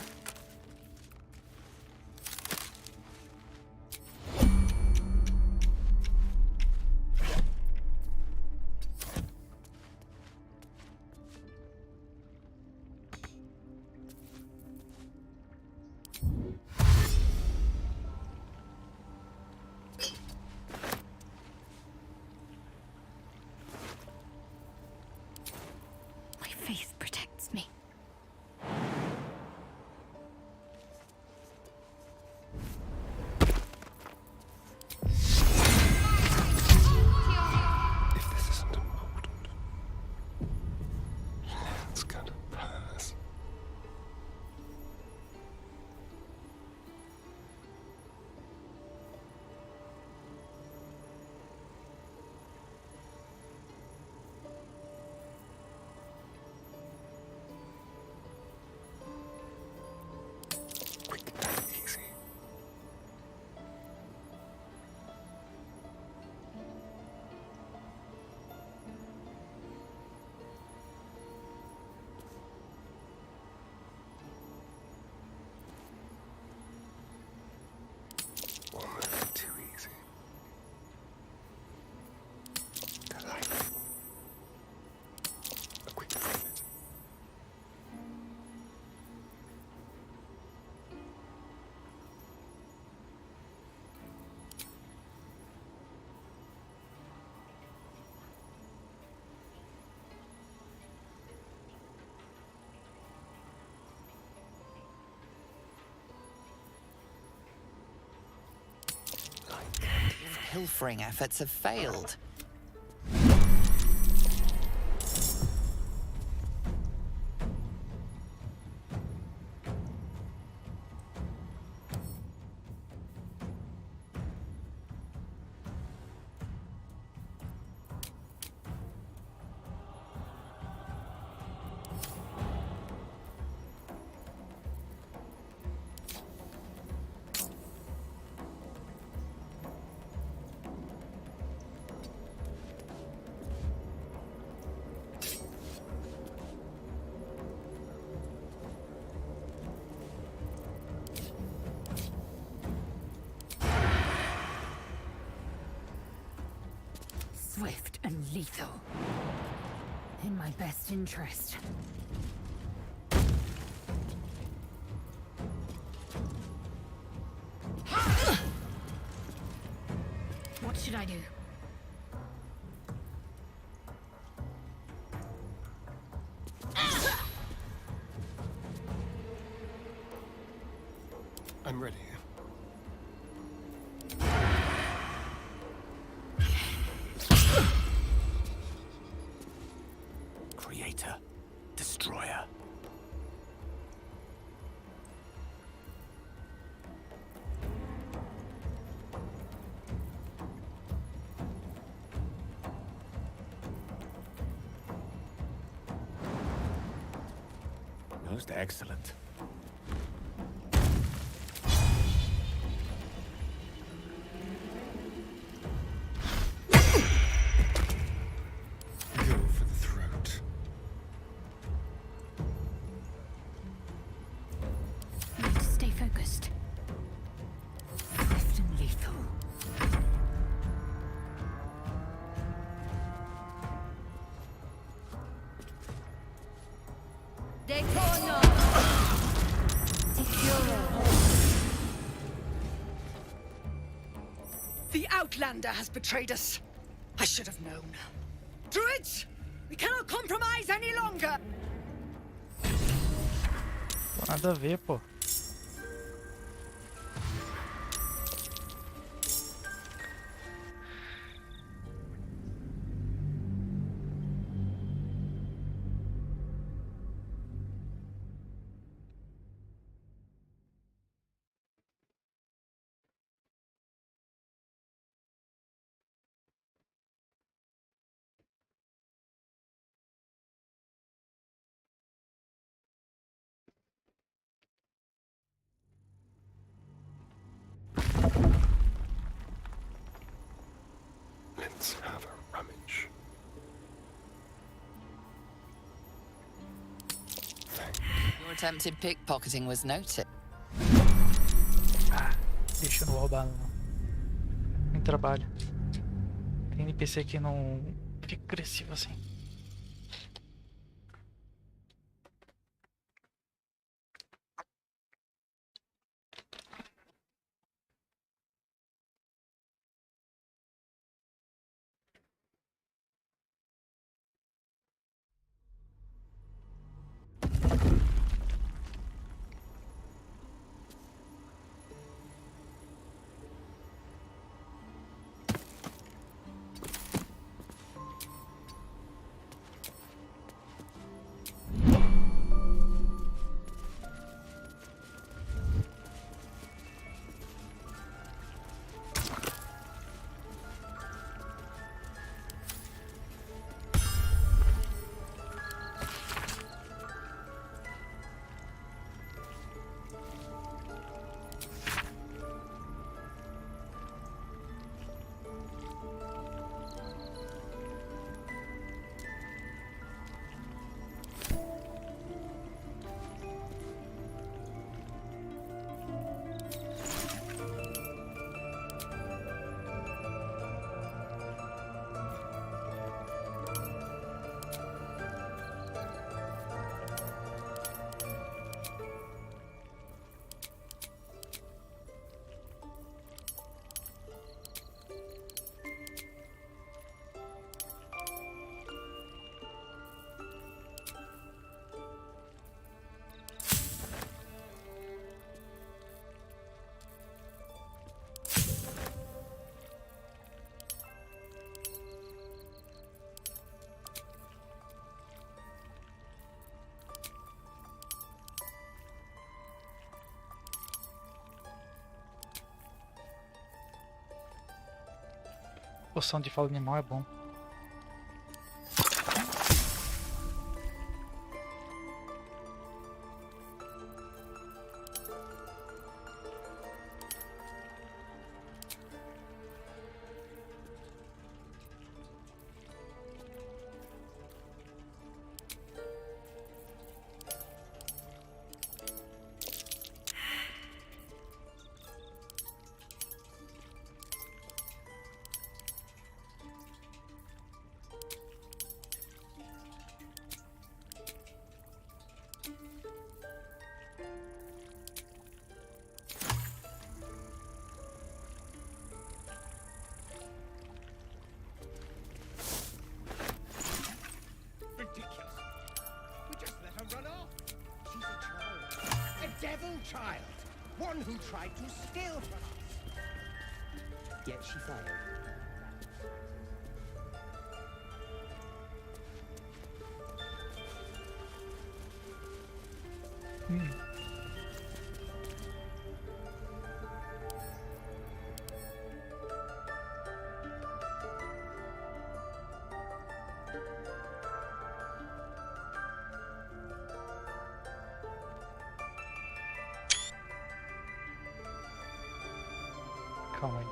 pilfering efforts have failed. Swift and lethal. In my best interest. What should I do? I'm ready. Creator, destroyer. Most excellent. Go for the throat. Need to stay focused. Swift and lethal. The Outlander has betrayed us. I should have known. Druids, we cannot compromise any longer. Nada a ver, pô. Let's have a rummage. Your attempted pickpocketing was noted. Deixa eu não roubar em trabalho. Tem NPC que não fica agressivo assim. poção de fala animal é bom. Ridiculous. We just let her run off. She's a troll. A devil child. One who tried to steal from us. Yet she failed. Calma aí.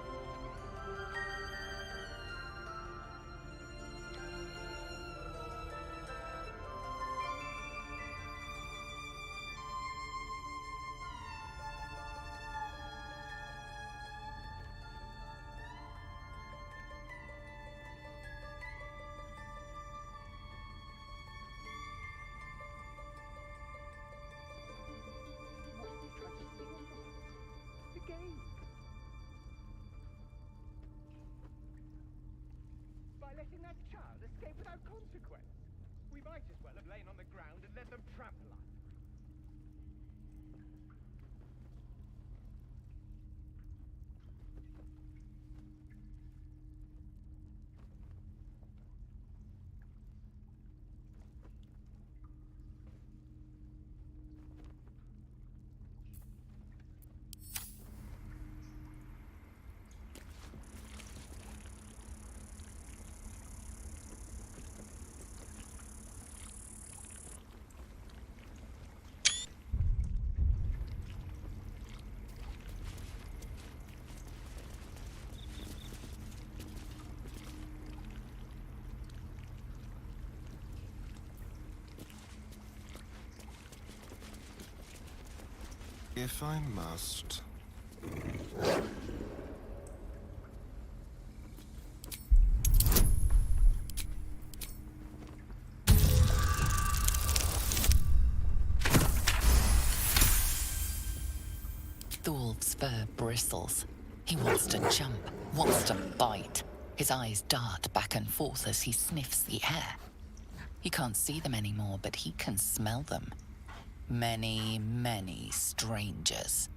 By letting that child escape without consequence. We might as well have lain on the ground and let them trample us. If I must. The wolf's fur bristles. He wants to jump, wants to bite. His eyes dart back and forth as he sniffs the air. He can't see them anymore, but he can smell them. Many, many strangers.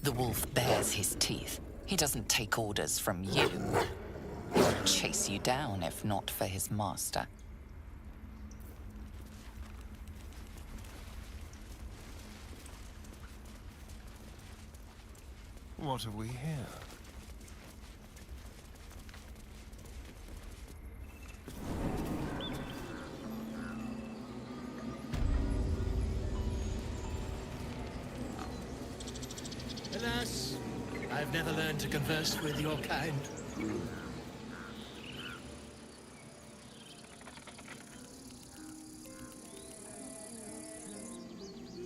The wolf bares his teeth. He doesn't take orders from you. He would chase you down if not for his master. What have we here? Alas, I've never learned to converse with your kind.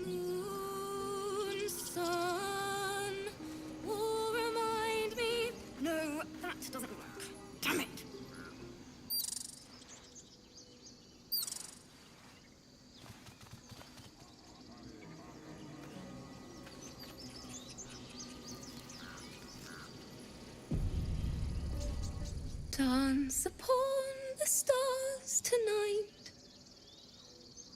Moon, sun, will remind me. No, that doesn't work. Damn it. Dance upon the stars tonight.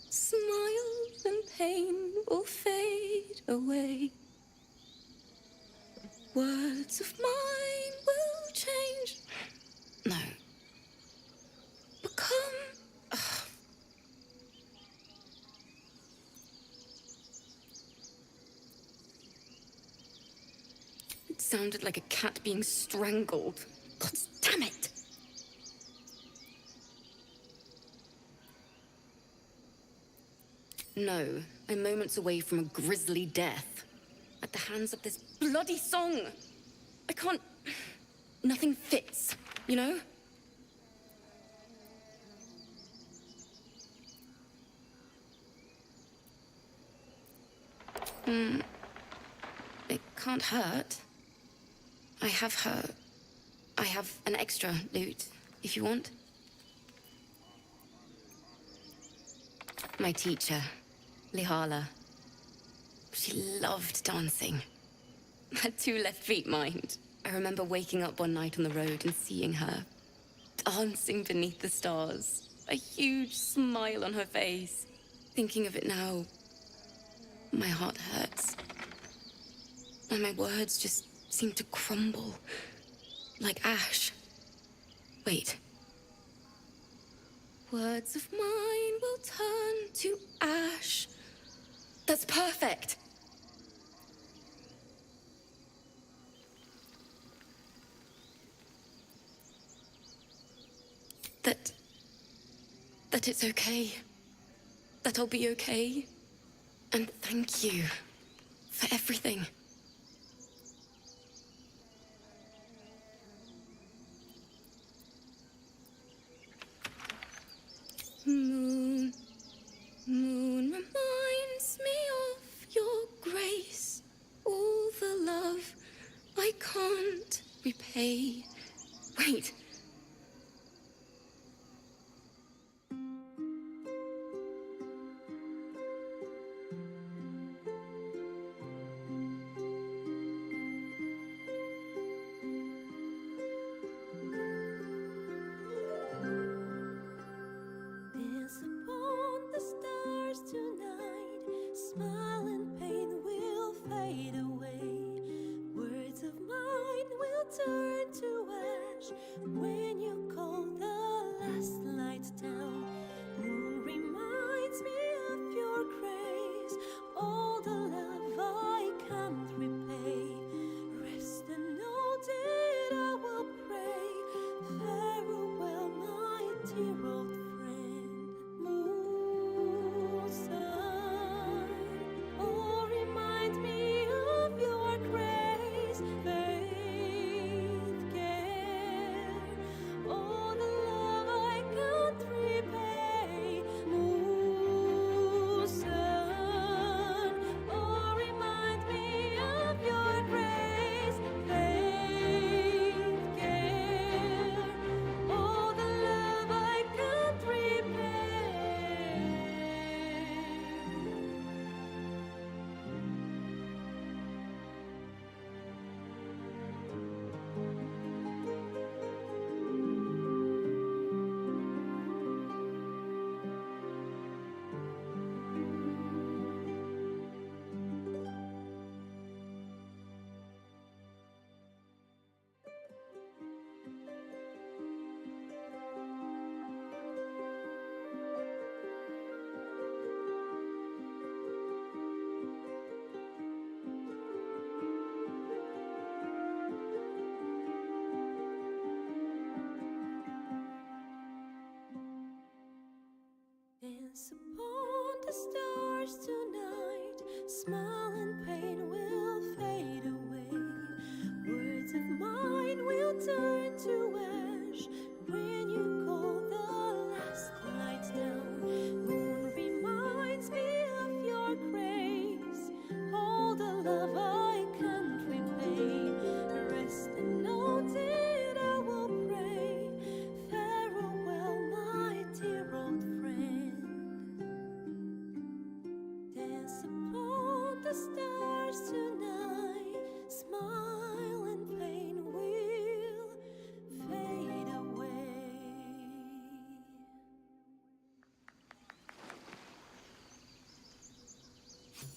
Smiles and pain will fade away. Words of mine will change. No. Become sounded like a cat being strangled. God damn it! No, I'm moments away from a grisly death. At the hands of this bloody song! I can't... Nothing fits, you know? It can't hurt. I have an extra loot, if you want. My teacher, Lihala. She loved dancing. Had 2 left feet, mind. I remember waking up one night on the road and seeing her dancing beneath the stars. A huge smile on her face. Thinking of it now, my heart hurts. And my words just seem to crumble. Like ash. Wait. Words of mine will turn to ash. That's perfect. That it's okay. That I'll be okay. And thank you for everything. Moon, moon reminds me of your grace. All the love I can't repay. Wait. Dance upon the stars tonight. Smile and pain will fade away. Words of mine will turn to ash when you call the last light down. Moon reminds me of your grace. All the love I can't repay. Rest and know that I will pray. Farewell, my dear old friend. Moon, sun, oh, remind me of your grace. Faith, care, all the love I can't repay. Moon, sun, oh, remind me of your grace. Faith, care, all the love I can't repay. Dance upon the stars tonight. Smile and pain will fade away. Words of mine will turn to ash when you call the last light down. Moon reminds me of your grace. All the love I can't repay. Rest and know that I will pray. Farewell, my dear old friend. Dance upon the stars tonight. Smile and pain will fade away.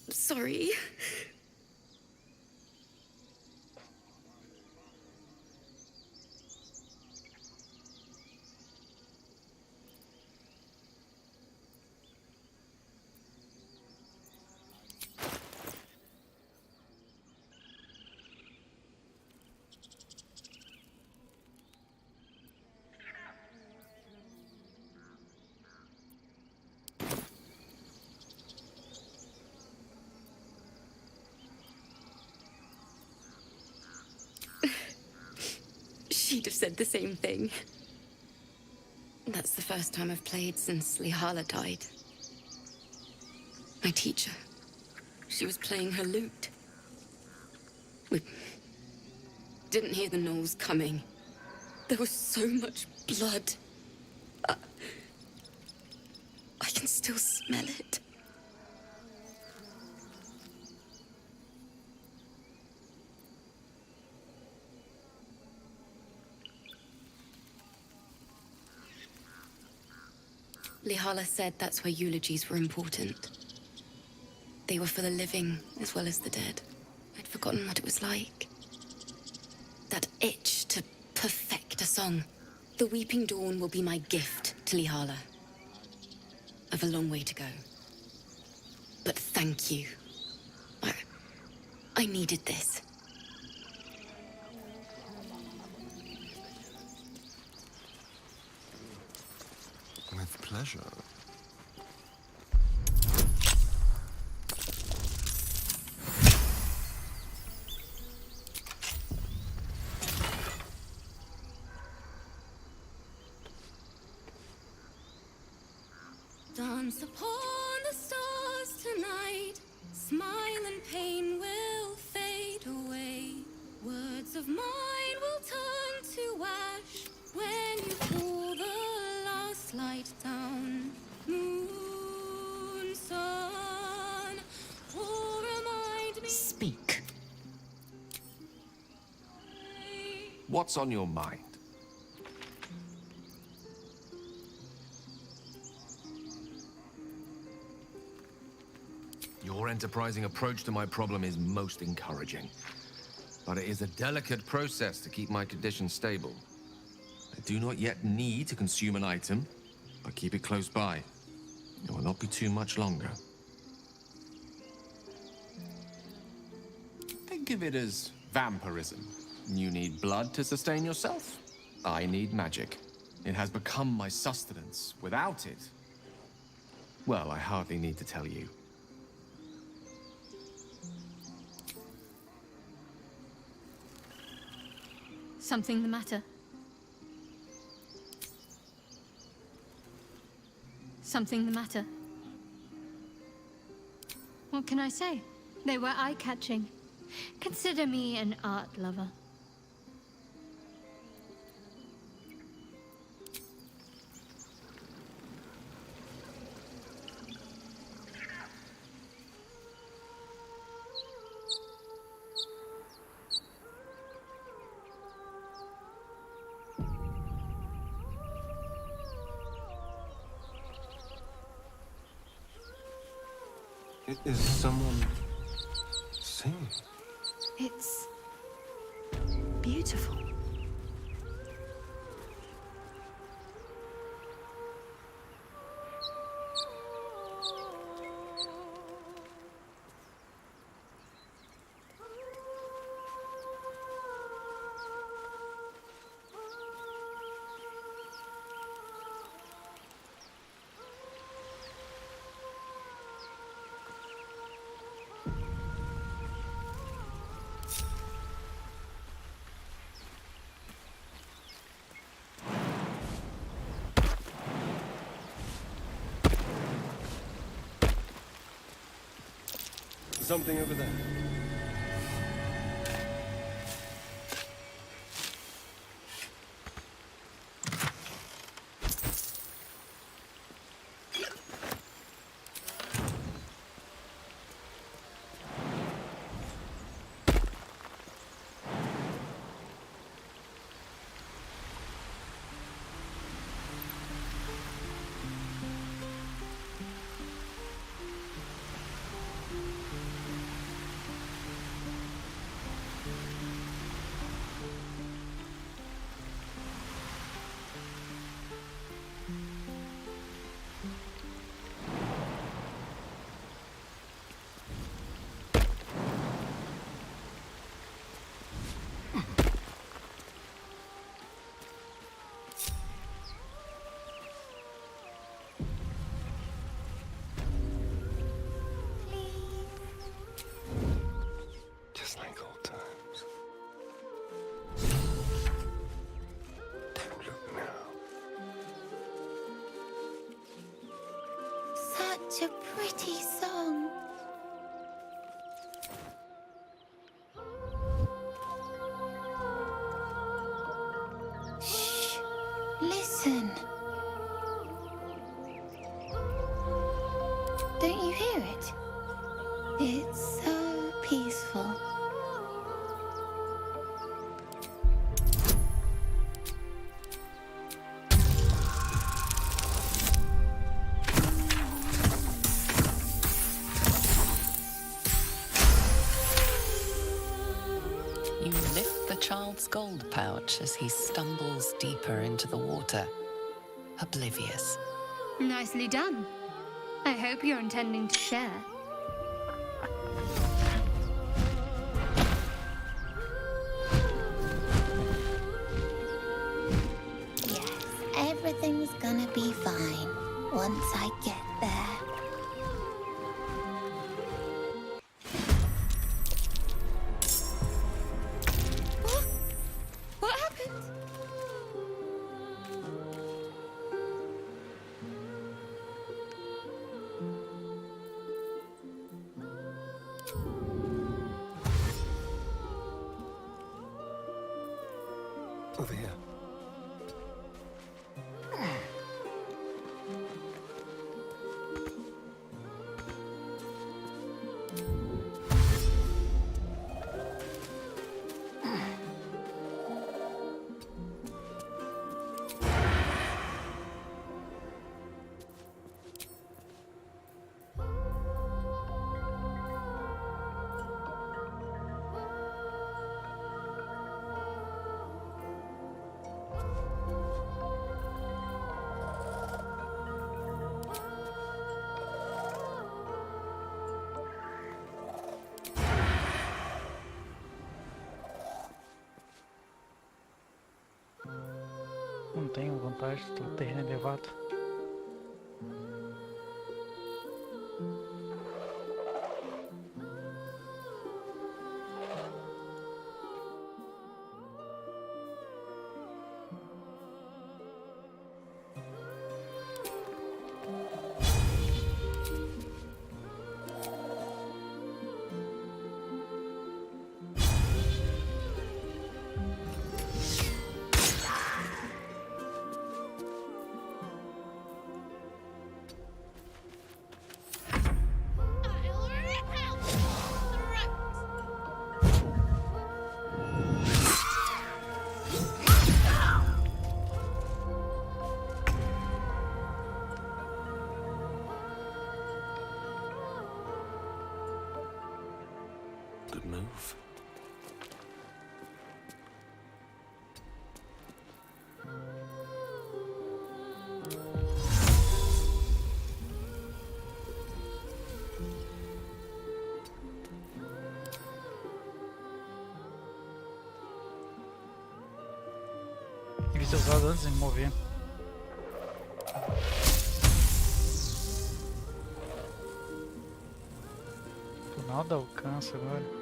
Sorry. she'd have said the same thing. That's the first time I've played since Lihala died. My teacher. She was playing her lute. We didn't hear the gnolls coming. There was so much blood. I can still smell it. Lihala said that's where eulogies were important. They were for the living as well as the dead. I'd forgotten what it was like. That itch to perfect a song. The Weeping Dawn will be my gift to Lihala. I've a long way to go. But thank you. I needed this. With pleasure. Dance upon the stars tonight. Smile and pain will fade away. Words of mine will turn to ash when you pull the last light down. Moon, sun, oh, remind me. Speak. What's on your mind? Your enterprising approach to my problem is most encouraging. But it is a delicate process to keep my condition stable. I do not yet need to consume an item, but keep it close by. It will not be too much longer. Think of it as vampirism. You need blood to sustain yourself. I need magic. It has become my sustenance. Without it, well, I hardly need to tell you. Something the matter? Something the matter? What can I say? They were eye-catching. Consider me an art lover. Is someone singing? It's beautiful. Something over there. such a pretty song. Shh. Listen. Don't you hear it? It's so peaceful. You lift the child's gold pouch as he stumbles deeper into the water, oblivious. Nicely done. I hope you're intending to share. Yes, everything's gonna be fine once I get there. What happened? Over here. Não tenho vantagem, todo terreno elevado. Good move. Devia ser usado antes de me mover. Nada alcança agora.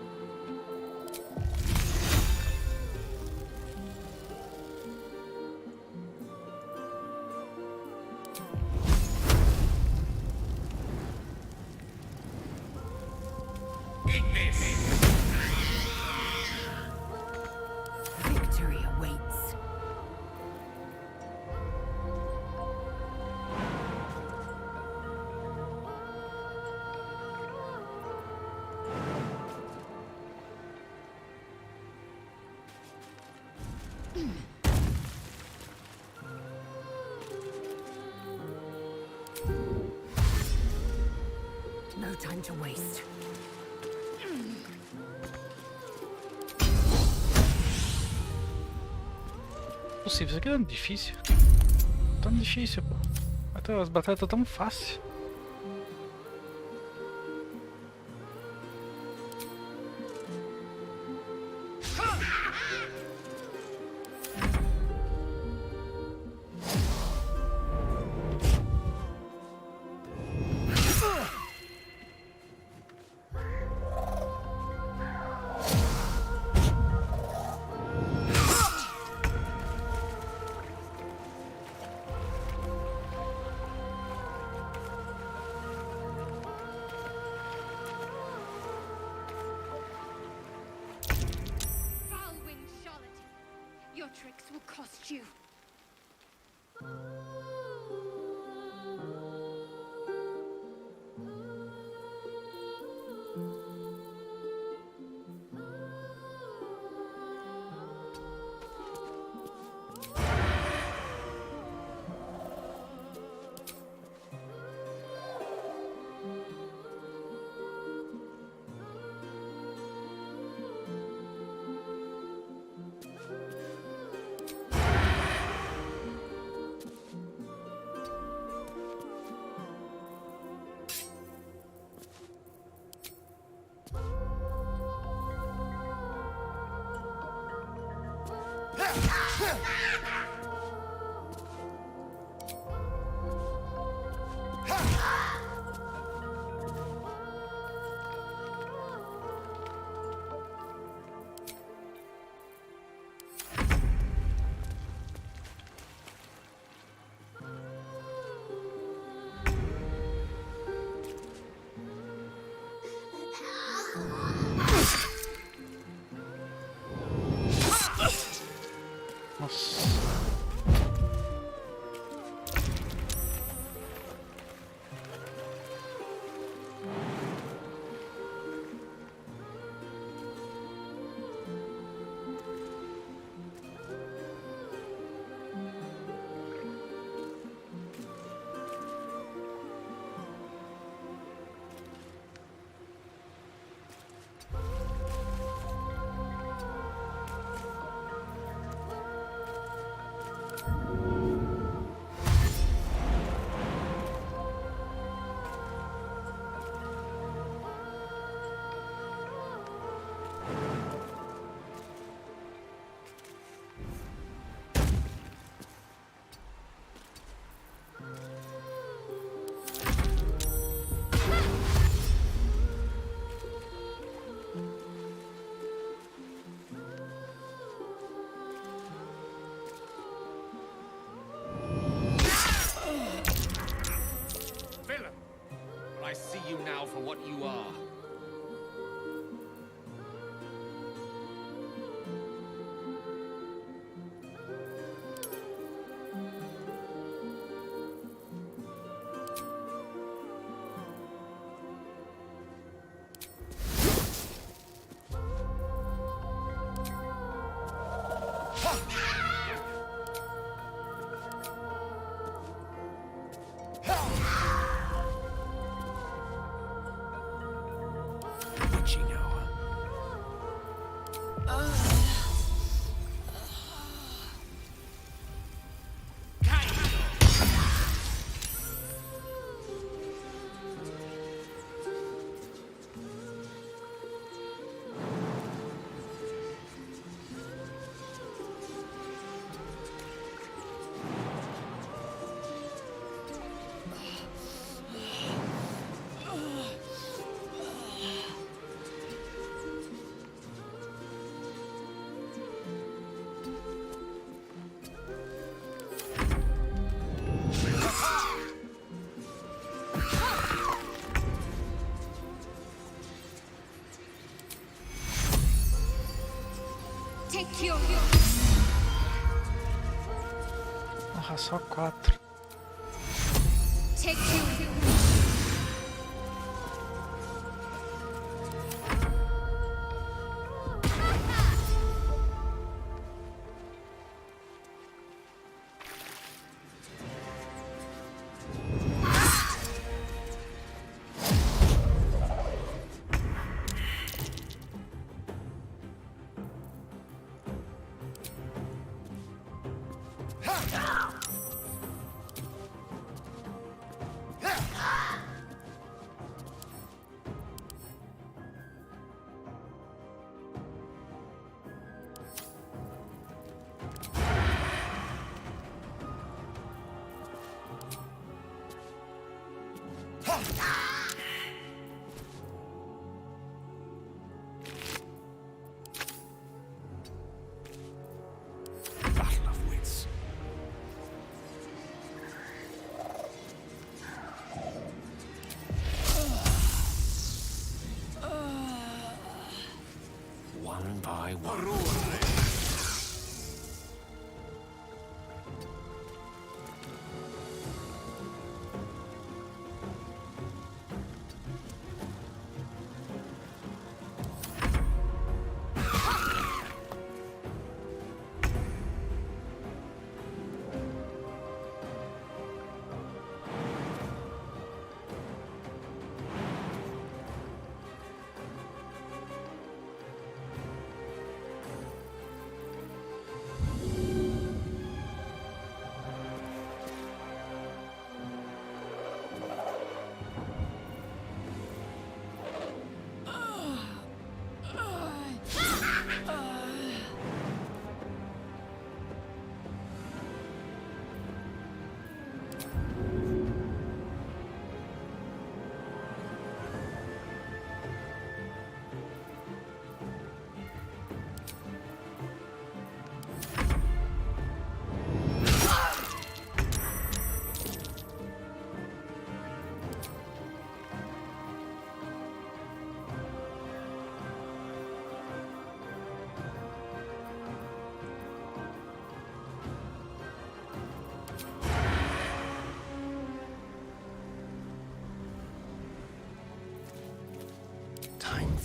Victory awaits. No time to waste. Possível, isso aqui é difícil. Tão difícil, pô. Até as batalhas estão tão fáceis. will cost you. I see you now for what you are. Porra, só 4. Battle of wits. One by one.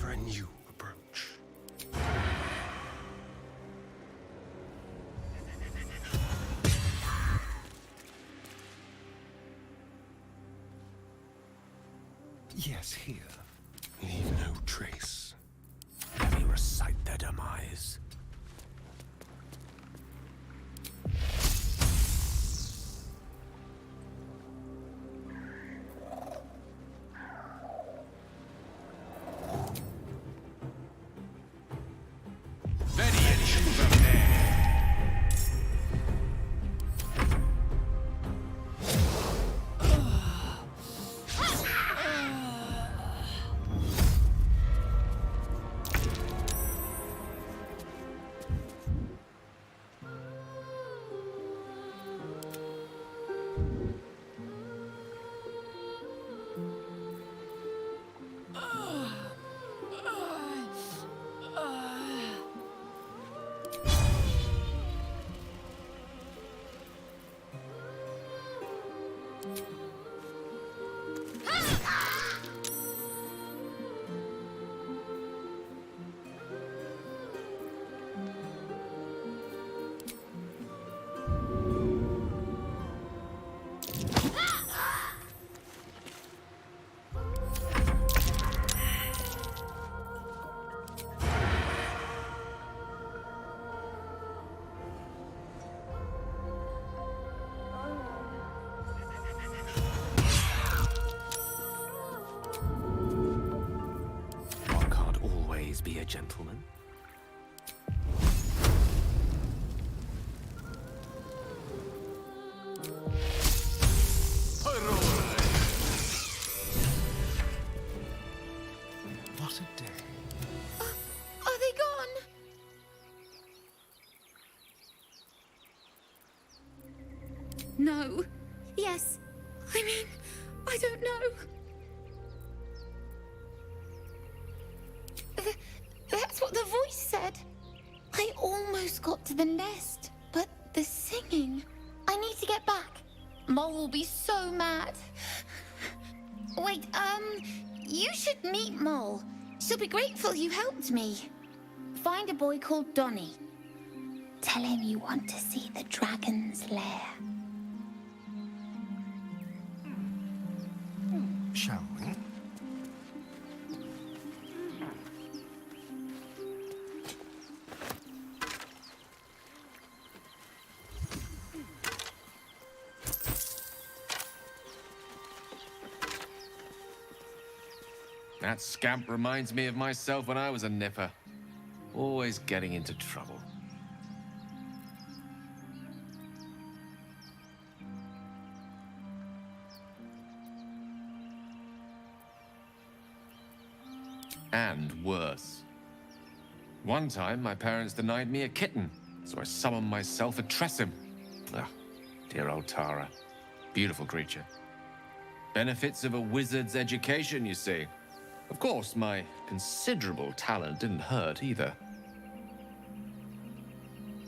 for a new approach. Yes, here. Leave no trace. Let me recite their demise. Be a gentleman. What a day. Are they gone? No. Yes. I mean, I don't know. That's what the voice said. I almost got to the nest, but the singing. I need to get back. Mole will be so mad. Wait, you should meet Mole. She'll be grateful you helped me. Find a boy called Donny. Tell him you want to see the dragon's lair. Shall we? That scamp reminds me of myself when I was a nipper. Always getting into trouble. And worse. One time, my parents denied me a kitten, so I summoned myself a Tressim. Ah, dear old Tara. Beautiful creature. Benefits of a wizard's education, you see. Of course, my considerable talent didn't hurt either.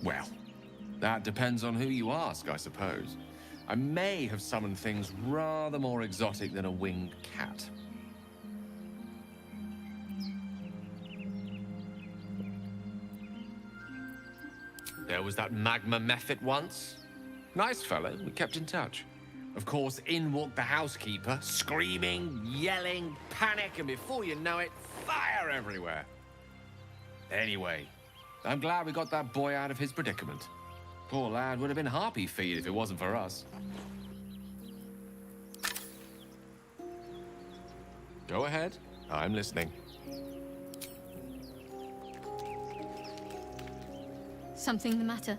Well, that depends on who you ask, I suppose. I may have summoned things rather more exotic than a winged cat. There was that magma mephit once. Nice fellow, we kept in touch. Of course, in walked the housekeeper, screaming, yelling, panic, and before you know it, fire everywhere. Anyway, I'm glad we got that boy out of his predicament. Poor lad would have been harpy feed if it wasn't for us. Go ahead, I'm listening. Something the matter?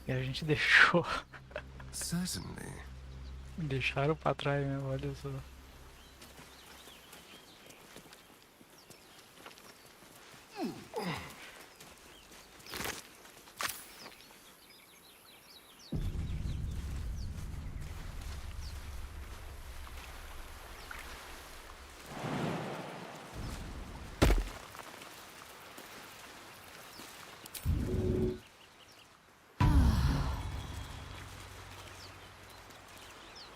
E a gente deixou. Certainly. Deixaram pra trás mesmo, olha só.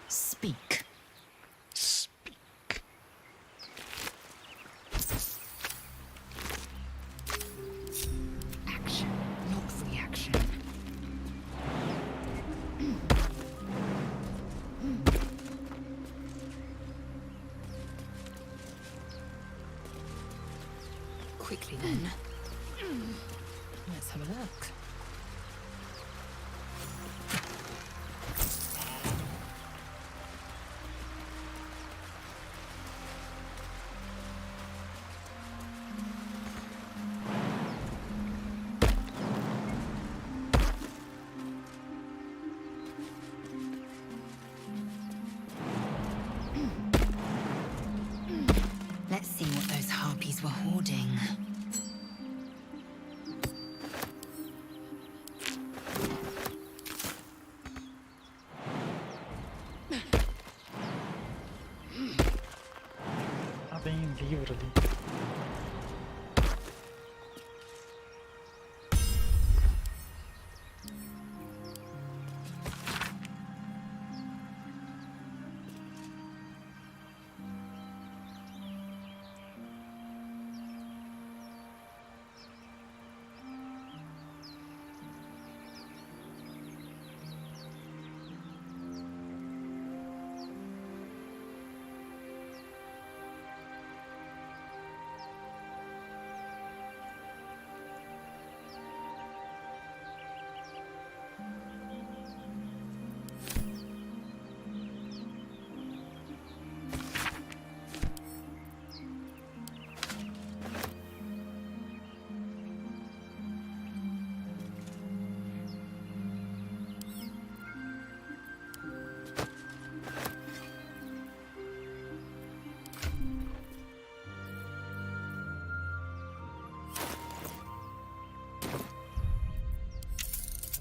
Speak. quickly then. Let's have a look. Let's see what those harpies were hoarding. Ah, tem livro ali.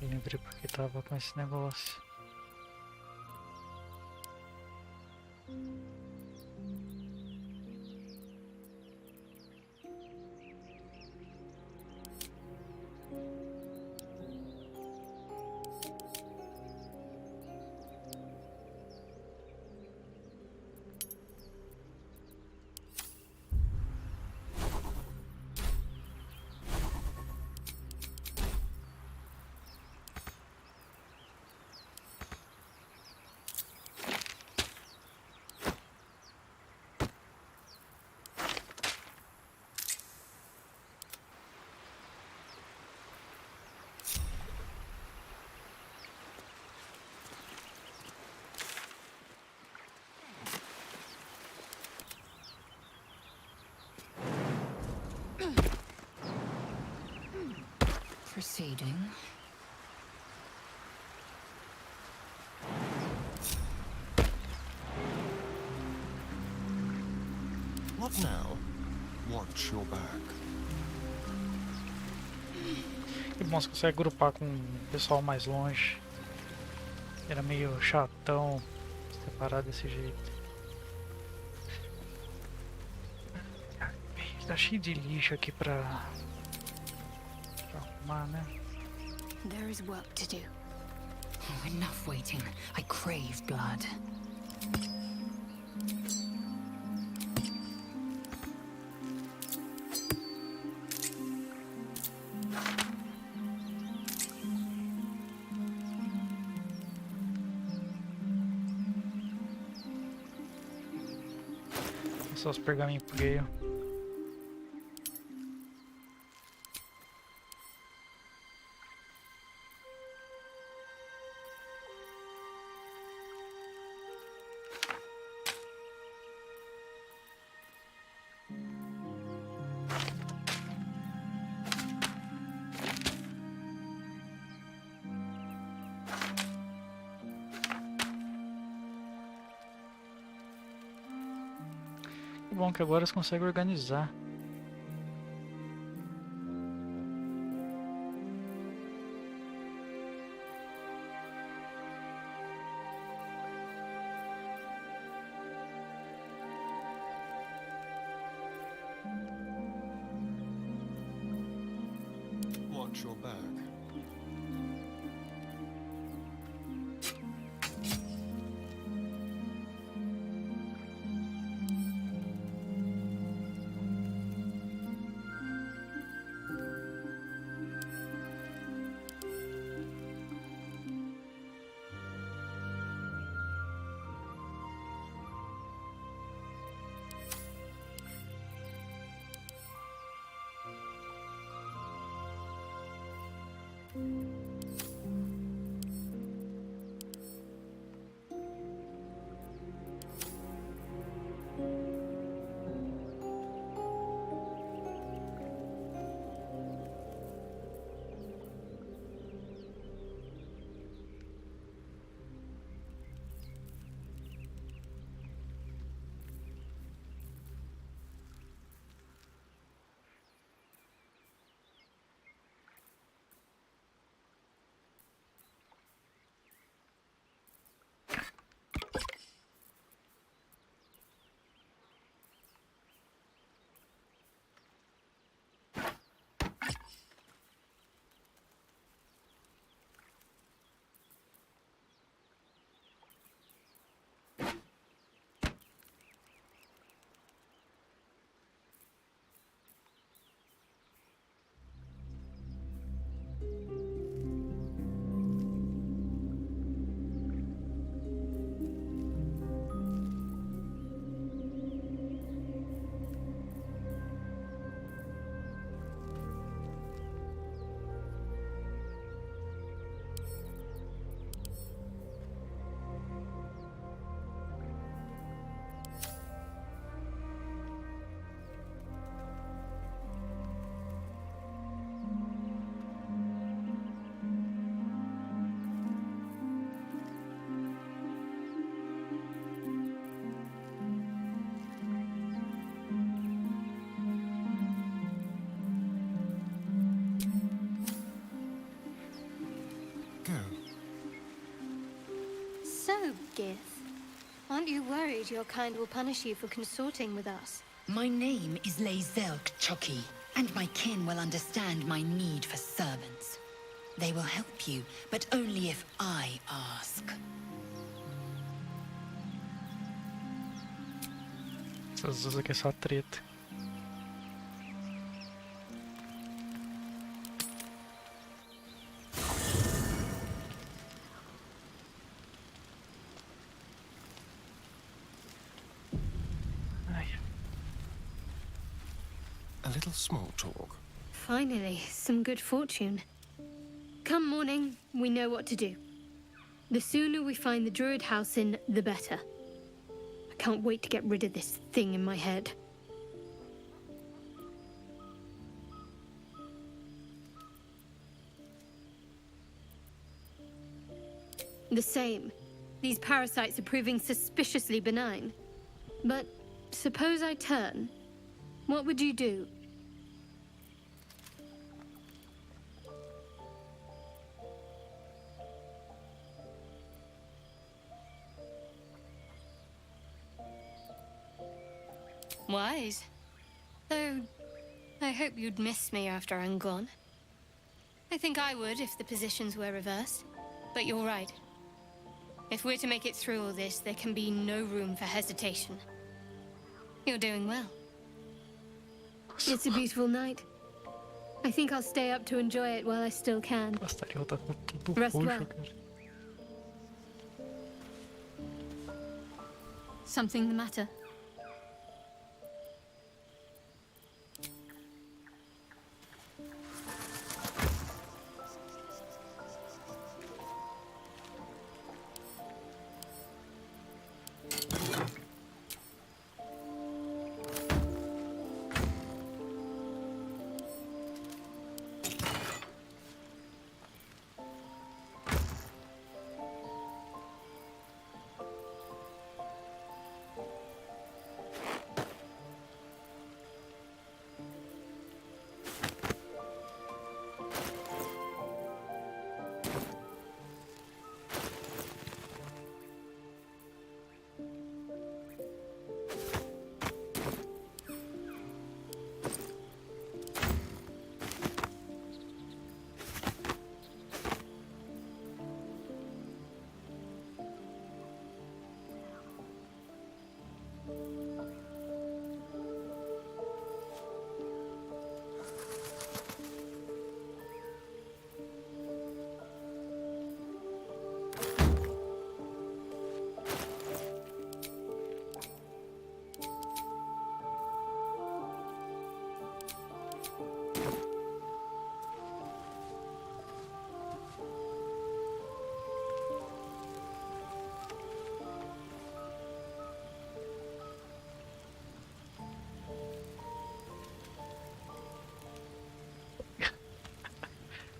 Lembrei porque tava com esse negócio. Proceeding. What now? Watch your back. Que bom, você consegue agrupar com o pessoal mais longe. Era meio chatão separar desse jeito. Tá cheio de lixo aqui pra arrumar, né? There is work to do. Oh, enough waiting. I crave blood. Só os pergaminhos pro Gale. Que bom que agora você consegue organizar. Watch your back. So, Gith, aren't you worried your kind will punish you for consorting with us? My name is leio, Chucky, and my kin will understand my need for servants. They will help you, but only if I ask. Essas duas aqui é só treta. A little small talk. Finally, some good fortune. Come morning, we know what to do. The sooner we find the druid house in, the better. I can't wait to get rid of this thing in my head. The same. These parasites are proving suspiciously benign. But suppose I turn. What would you do? Wise. Though, I hope you'd miss me after I'm gone. I think I would if the positions were reversed. But you're right. If we're to make it through all this, there can be no room for hesitation. You're doing well. It's a beautiful night. I think I'll stay up to enjoy it while I still can. Rest well. Something the matter?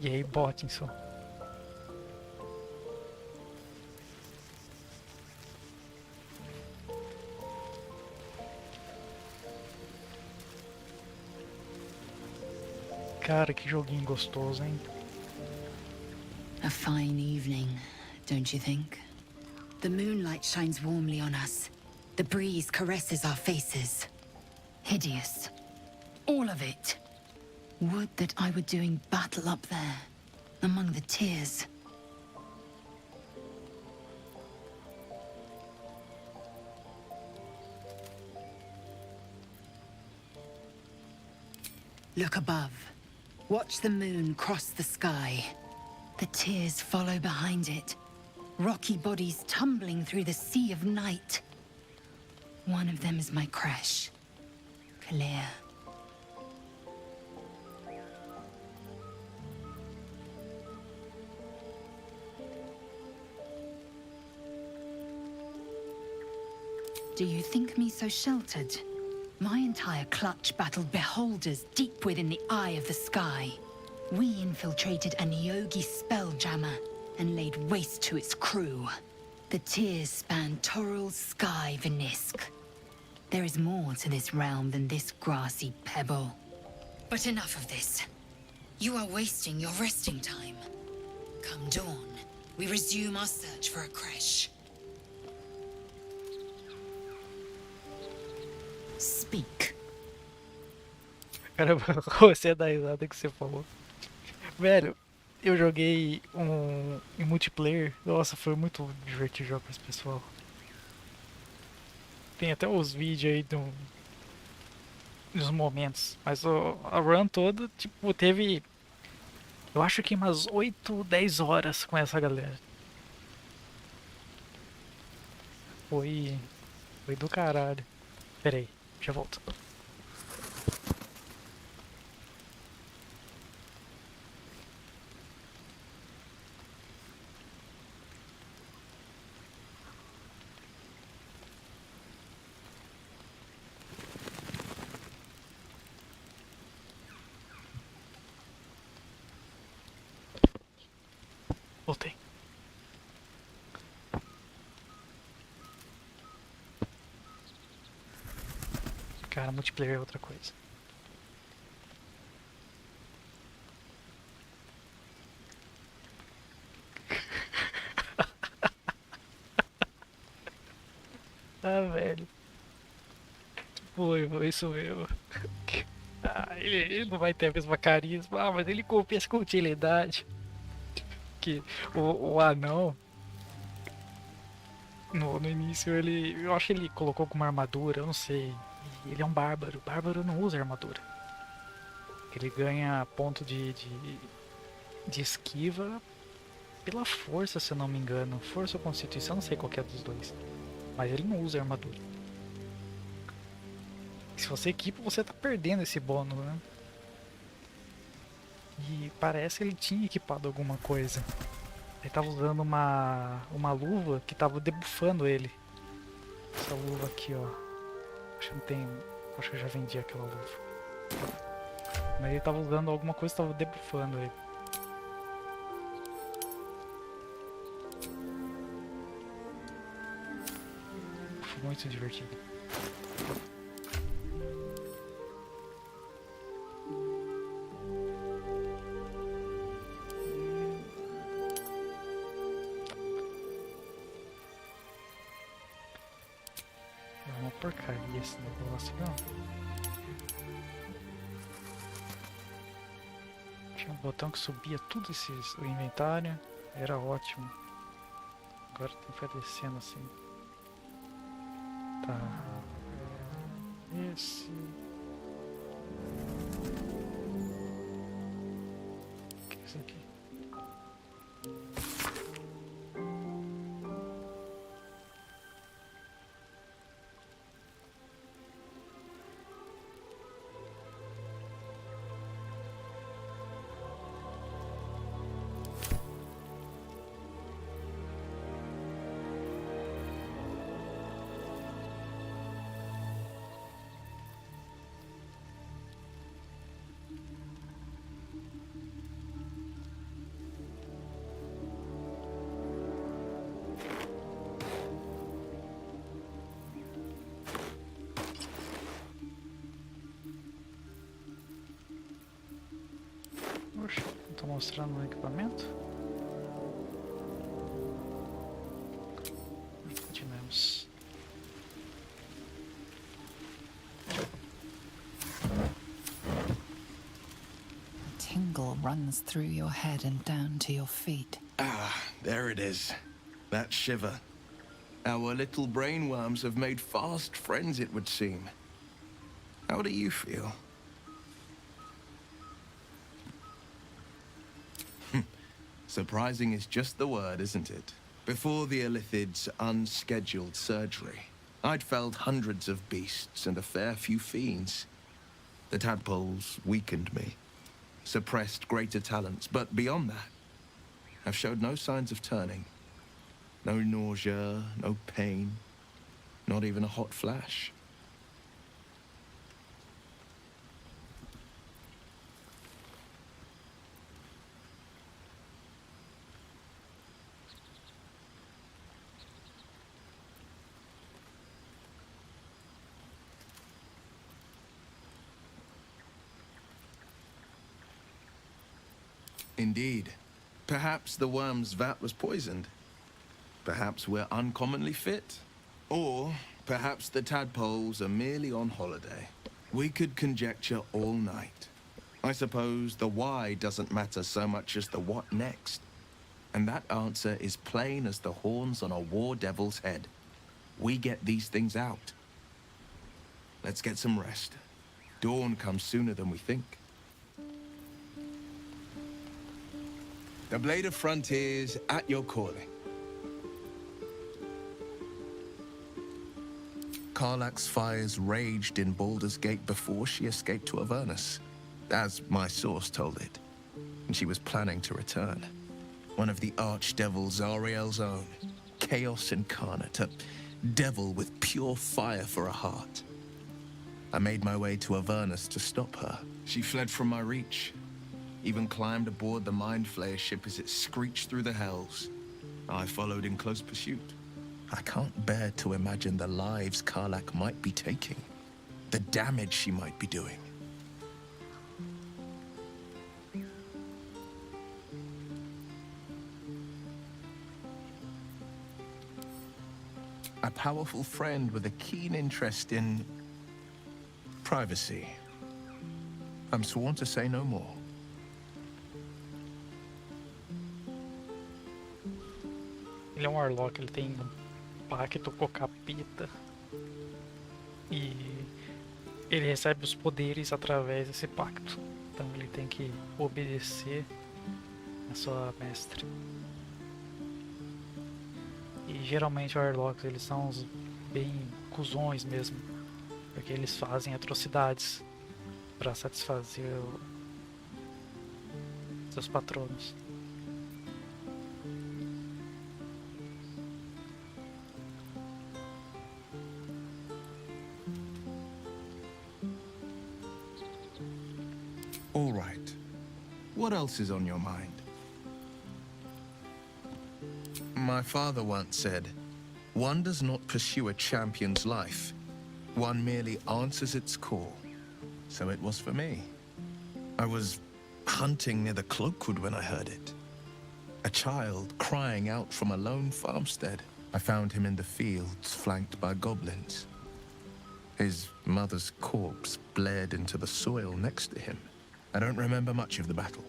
E aí, Bottinson. Cara, que joguinho gostoso, hein? A fine evening, don't you think? The moonlight shines warmly on us. The breeze caresses our faces. Hideous. All of it. Would that I were doing battle up there, among the tears. Look above. Watch the moon cross the sky. The tears follow behind it. Rocky bodies tumbling through the sea of night. One of them is my crash. Clear. Do you think me so sheltered? My entire clutch battled beholders deep within the eye of the sky. We infiltrated a Nyogi spelljammer and laid waste to its crew. The tears span Toral's sky, Vinisk. There is more to this realm than this grassy pebble. But enough of this. You are wasting your resting time. Come dawn, we resume our search for a creche. Speak. Caramba, você dá risada que você falou. Velho, eu joguei em multiplayer. Nossa, foi muito divertido jogar com esse pessoal. Tem até os vídeos aí dos momentos. Mas a run toda, tipo, teve... Eu acho que umas 8, 10 horas com essa galera. Foi do caralho. Pera aí, já volto. Voltei. Cara, multiplayer é outra coisa. Ah, velho. Foi isso mesmo. Ah, ele não vai ter a mesma carisma. Ah, mas ele compensa com utilidade. Que o anão no início eu acho que ele colocou como armadura, eu não sei. Ele é um bárbaro. Bárbaro não usa armadura. Ele ganha ponto de esquiva pela força, se eu não me engano. Força ou constituição, não sei qual que é dos dois. Mas ele não usa armadura. Se você equipa, você tá perdendo esse bônus, né? E parece que ele tinha equipado alguma coisa. Ele tava usando uma luva que tava debuffando ele. Essa luva aqui, ó. Acho que não tem... Acho que eu já vendi aquela luva. Mas ele tava usando alguma coisa que tava debuffando ele. Foi muito divertido. Porcaria esse negócio, não. Tinha um botão que subia tudo o inventário, era ótimo. Agora tem que ficar descendo assim. Tá. Esse. O que é isso aqui? Oxe, não tô mostrando o equipamento? Continuemos. A tingle runs through your head and down to your feet. Ah, there it is. That shiver. Our little brainworms have made fast friends, it would seem. How do you feel? Surprising is just the word, isn't it? Before the Illithid's unscheduled surgery, I'd felled hundreds of beasts and a fair few fiends. The tadpoles weakened me, suppressed greater talents, but beyond that, I've showed no signs of turning. No nausea, no pain, not even a hot flash. Indeed. Perhaps the worm's vat was poisoned. Perhaps we're uncommonly fit. Or perhaps the tadpoles are merely on holiday. We could conjecture all night. I suppose the why doesn't matter so much as the what next. And that answer is plain as the horns on a war devil's head. We get these things out. Let's get some rest. Dawn comes sooner than we think. The Blade of Frontiers at your calling. Karlach's fires raged in Baldur's Gate before she escaped to Avernus, as my source told it, and she was planning to return. One of the archdevil Zariel's own, chaos incarnate, a devil with pure fire for a heart. I made my way to Avernus to stop her. She fled from my reach, even climbed aboard the Mind Flayer ship as it screeched through the hells. I followed in close pursuit. I can't bear to imagine the lives Karlach might be taking, the damage she might be doing. A powerful friend with a keen interest in privacy. I'm sworn to say no more. Ele é um Warlock, ele tem um pacto com o capeta e ele recebe os poderes através desse pacto. Então ele tem que obedecer a sua mestre. E geralmente Warlocks eles são os bem cuzões mesmo, porque eles fazem atrocidades para satisfazer seus patronos. All right. What else is on your mind? My father once said, one does not pursue a champion's life. One merely answers its call. So it was for me. I was hunting near the Cloakwood when I heard it. A child crying out from a lone farmstead. I found him in the fields, flanked by goblins. His mother's corpse bled into the soil next to him. I don't remember much of the battle,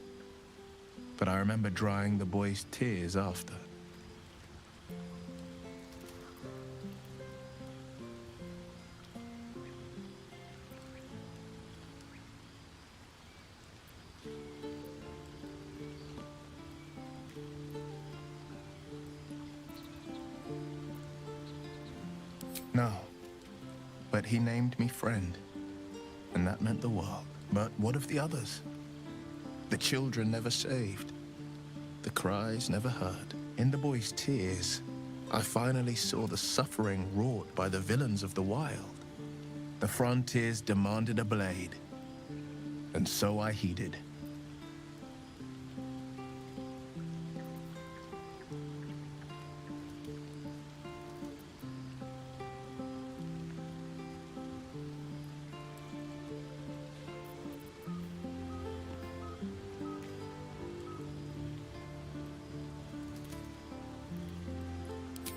but I remember drying the boy's tears after. No, but he named me friend, and that meant the world. But what of the others? The children never saved. The cries never heard. In the boy's tears, I finally saw the suffering wrought by the villains of the wild. The frontiers demanded a blade, and so I heeded.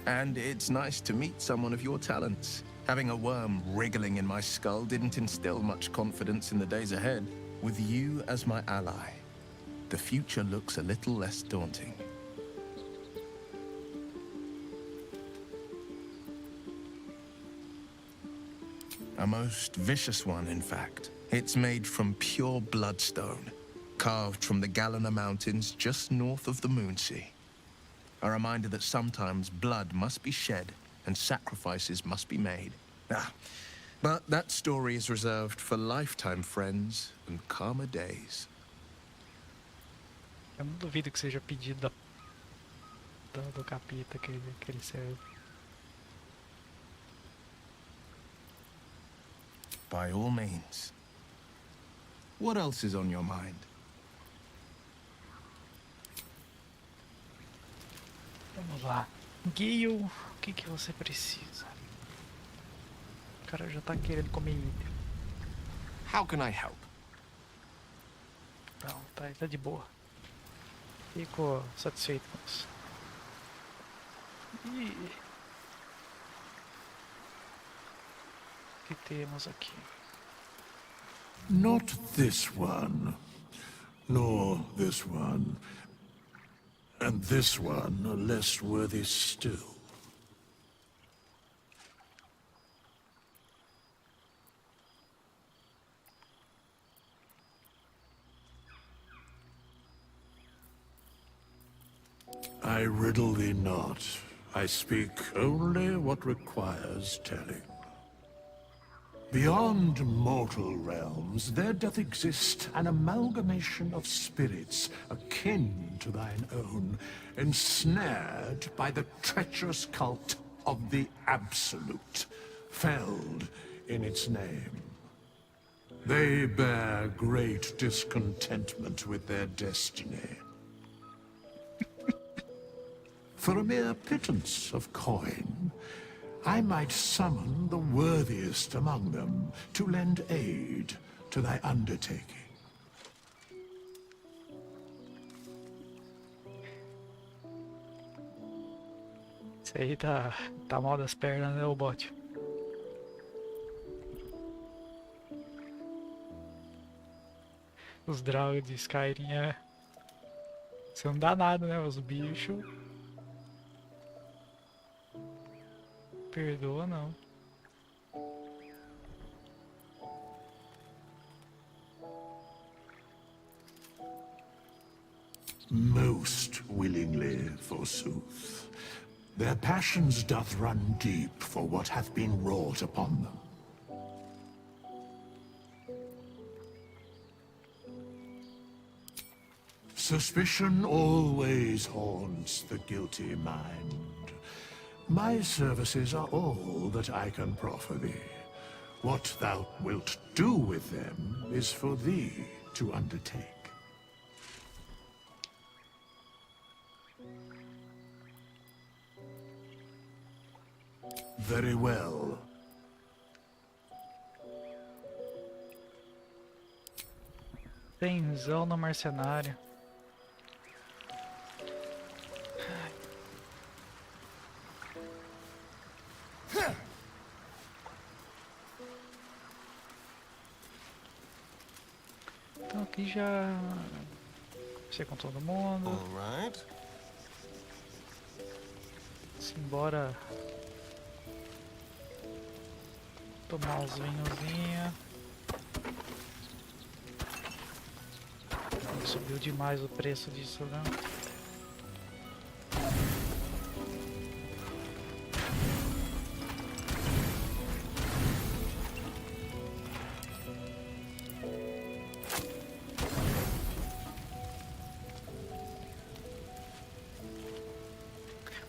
And it's nice to meet someone of your talents. Having a worm wriggling in my skull didn't instill much confidence in the days ahead. With you as my ally, the future looks a little less daunting. A most vicious one, in fact. It's made from pure bloodstone, carved from the Galena Mountains just north of the Moonsea. A reminder that sometimes blood must be shed and sacrifices must be made. But that story is reserved for lifetime friends and calmer days. Eu não duvido que seja pedido do capita que ele serve. By all means. What else is on your mind? Vamos lá. Gale, o que você precisa? O cara já tá querendo comer ilha. How can I help? Não, tá de boa. Fico satisfeito com isso. E o que temos aqui? Not this one, nor this one, and this one are less worthy still. I riddle thee not. I speak only what requires telling. Beyond mortal realms, there doth exist an amalgamation of spirits akin to thine own, ensnared by the treacherous cult of the Absolute, felled in its name. They bear great discontentment with their destiny. For a mere pittance of coin, I might summon the worthiest among them to lend aid to thy undertaking. Isso aí tá mal das pernas, né, o bot? Os Draugr de Skyrim você não dá nada, né? Os bichos. Perdoa não. Most willingly, forsooth. Their passions doth run deep for what hath been wrought upon them. Suspicion always haunts the guilty mind. My services are all that I can proffer thee. What thou wilt do with them is for thee to undertake. Very well. Tenzão no mercenário. Então aqui já você com todo mundo. Alright. Simbora tomar uns vinhozinhos. Subiu demais o preço disso, né?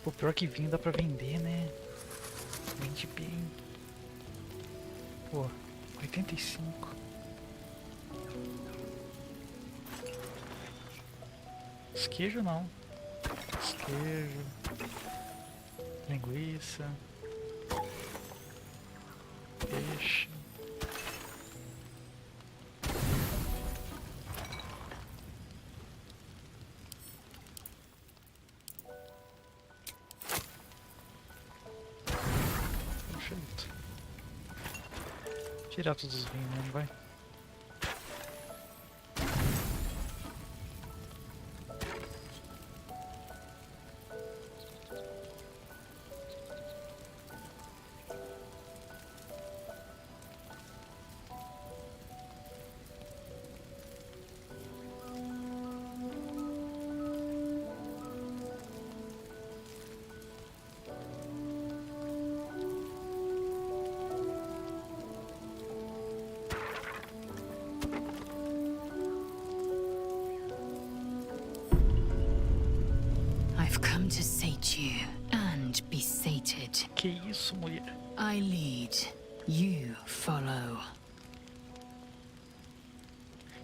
O pior que vinho dá pra vender, né? Vende bem. Pô, 85. Esquejo não. Esquejo. Linguiça. Peixe. Tirar todos os vinhos mesmo, vai. I've come to sate you and be sated. Que isso, mulher? I lead, you follow.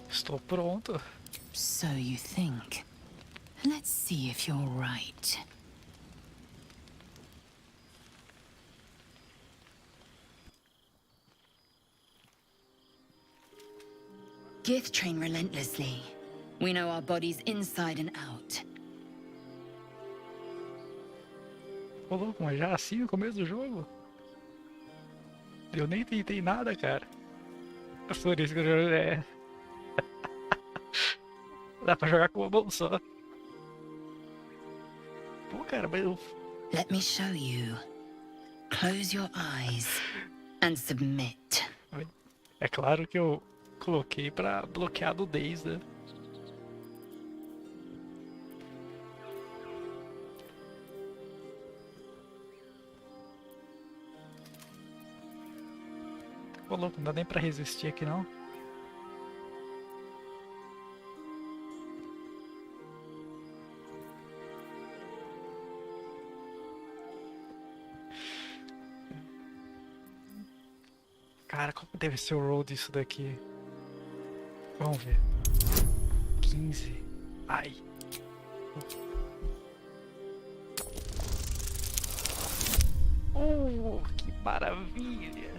Estou pronto. So you think. Let's see if you're right. Gith train relentlessly. We know our bodies inside and out. Ô louco, mas já assim no começo do jogo? Eu nem tentei nada, cara. É por isso que o jogo é. Dá pra jogar com uma mão só. Pô, cara, mas eu. Let me show you. Close your eyes and submit. É claro que eu coloquei pra bloquear nudez, né? Pô, louco, não dá nem pra resistir aqui não. Cara, como deve ser o roll disso daqui? Vamos ver. 15. Ai. Que maravilha.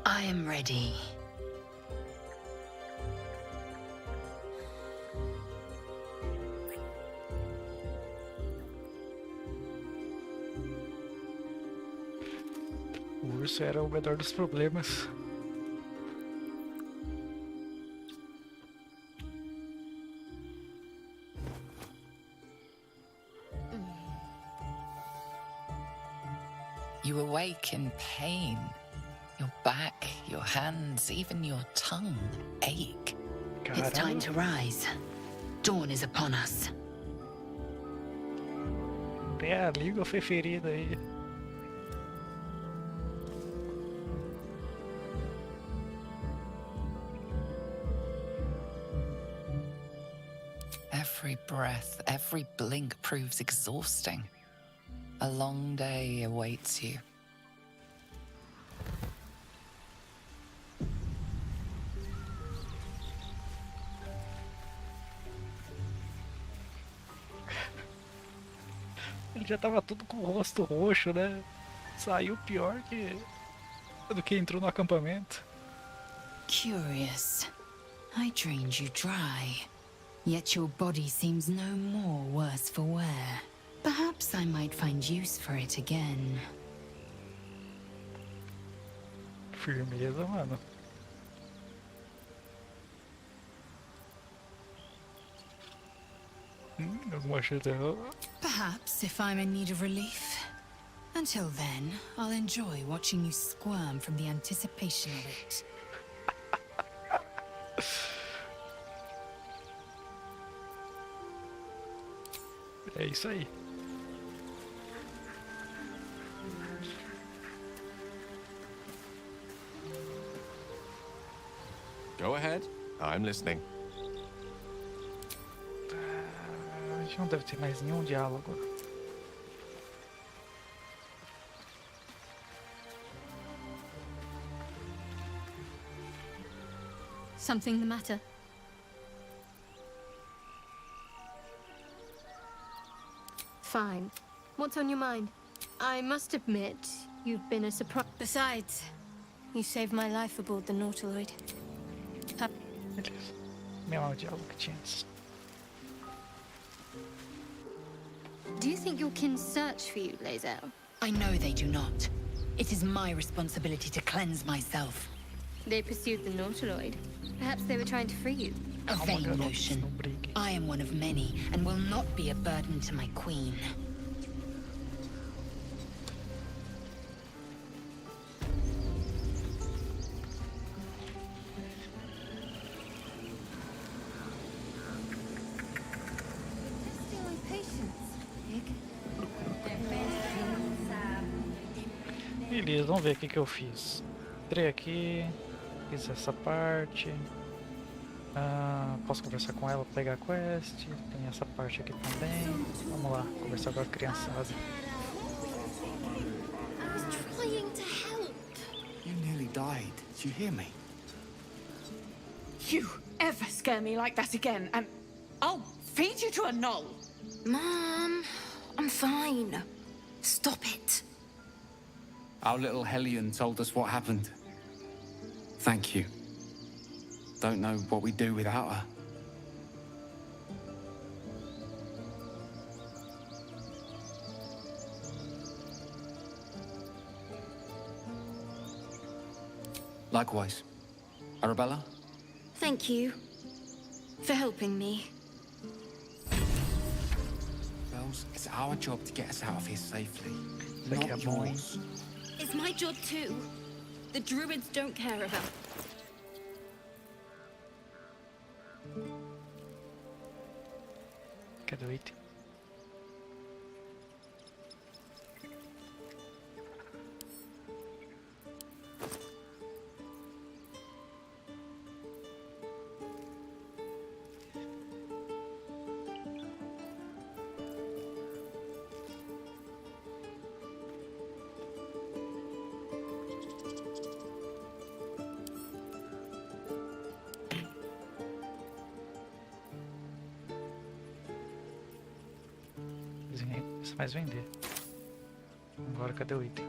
I am ready. O urso era o menor dos problemas. You awake in pain. Your back, your hands, even your tongue ache. It's time to rise. Dawn is upon us. Até a língua foi ferida aí. Every breath, every blink proves exhausting. A long day awaits you. Ele já tava tudo com o rosto roxo, né? Saiu pior do que entrou no acampamento. Curious. I drained you dry. Yet your body seems no more worse for wear. Perhaps I might find use for it again. Firmeza, mano. Perhaps if I'm in need of relief. Until then, I'll enjoy watching you squirm from the anticipation of it. É isso aí. Go ahead. I'm listening. A gente não deve ter mais nenhum diálogo. Something the matter? Fine. What's on your mind? I must admit, you've been a surprise. Besides, you saved my life aboard the Nautiloid. Beleza. Mesmo diálogo que tinha antes. Do you think your kin search for you, leio? I know they do not. It is my responsibility to cleanse myself. They pursued the Nautiloid. Perhaps they were trying to free you. A vain notion. I am one of many, and will not be a burden to my queen. Beleza, vamos ver o que eu fiz. Entrei aqui, fiz essa parte. Posso conversar com ela, pegar a quest. Tem essa parte aqui também. Vamos lá, conversar com a criançada. You nearly died. Did you hear me? You ever scare me like that again, and I'll feed you to a knoll. Mom, I'm fine. Stop it. Our little Hellion told us what happened. Thank you. Don't know what we'd do without her. Likewise. Arabella? Thank you for helping me. Bells, it's our job to get us out of here safely. Not yours. It's my job too. The druids don't care about. Cadê o item? Isso mais vender. Agora cadê o item?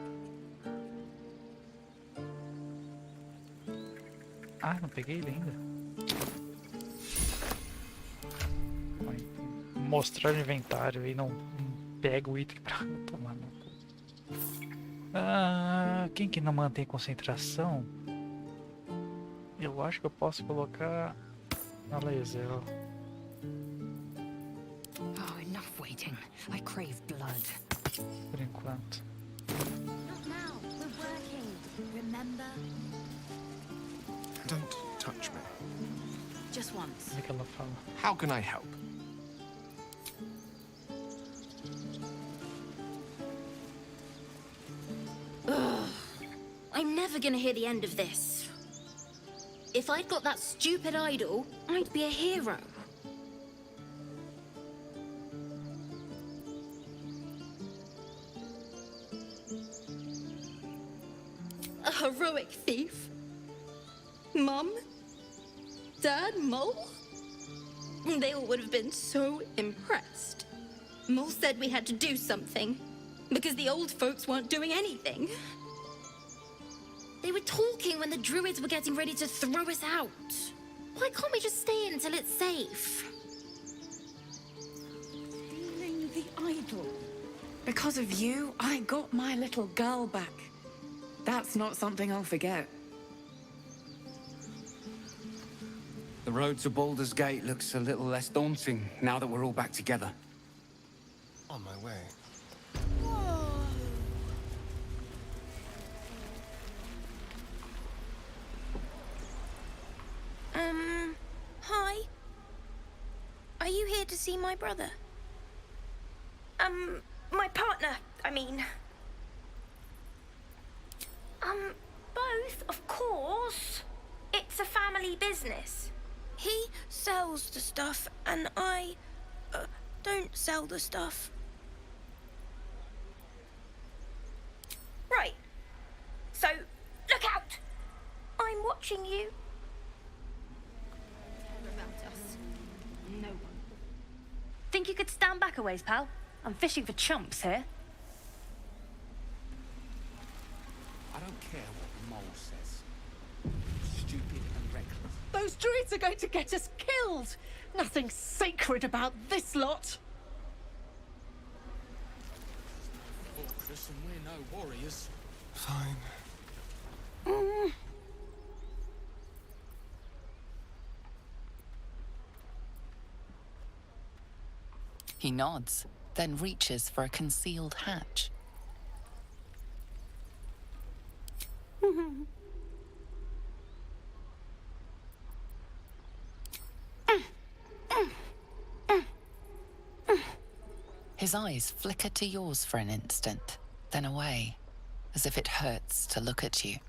Ah, não peguei ele ainda. Mostrar o inventário e não pega o item pra tomar no cu. Quem que não mantém concentração? Eu acho que eu posso colocar na Laezel. Oh, enough waiting. I crave blood. Por enquanto. Not now. We're working. Remember? Don't touch me. Just once. Como é que ela fala? How can I help? Ugh. I'm never gonna hear the end of this. If I'd got that stupid idol, I'd be a hero. A heroic thief? Mum? Dad? Mole? They all would have been so impressed. Mole said we had to do something, because the old folks weren't doing anything. They were talking when the druids were getting ready to throw us out. Why can't we just stay in until it's safe? Stealing the idol. Because of you, I got my little girl back. That's not something I'll forget. The road to Baldur's Gate looks a little less daunting now that we're all back together. On my way. Hi. Are you here to see my brother? My partner, I mean. Both, of course. It's a family business. He sells the stuff, and I, don't sell the stuff. Right. So, look out! I'm watching you. About us. No one. Think you could stand back a ways, pal? I'm fishing for chumps here. I don't care what the mole says. Stupid and reckless. Those druids are going to get us killed! Nothing sacred about this lot! Fortress, and we're no warriors. Fine. He nods, then reaches for a concealed hatch. His eyes flicker to yours for an instant, then away, as if it hurts to look at you.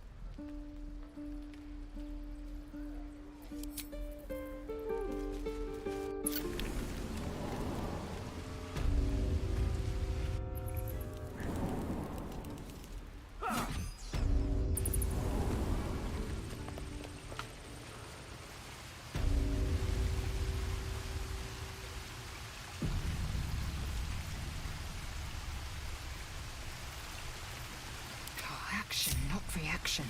Action, not reaction.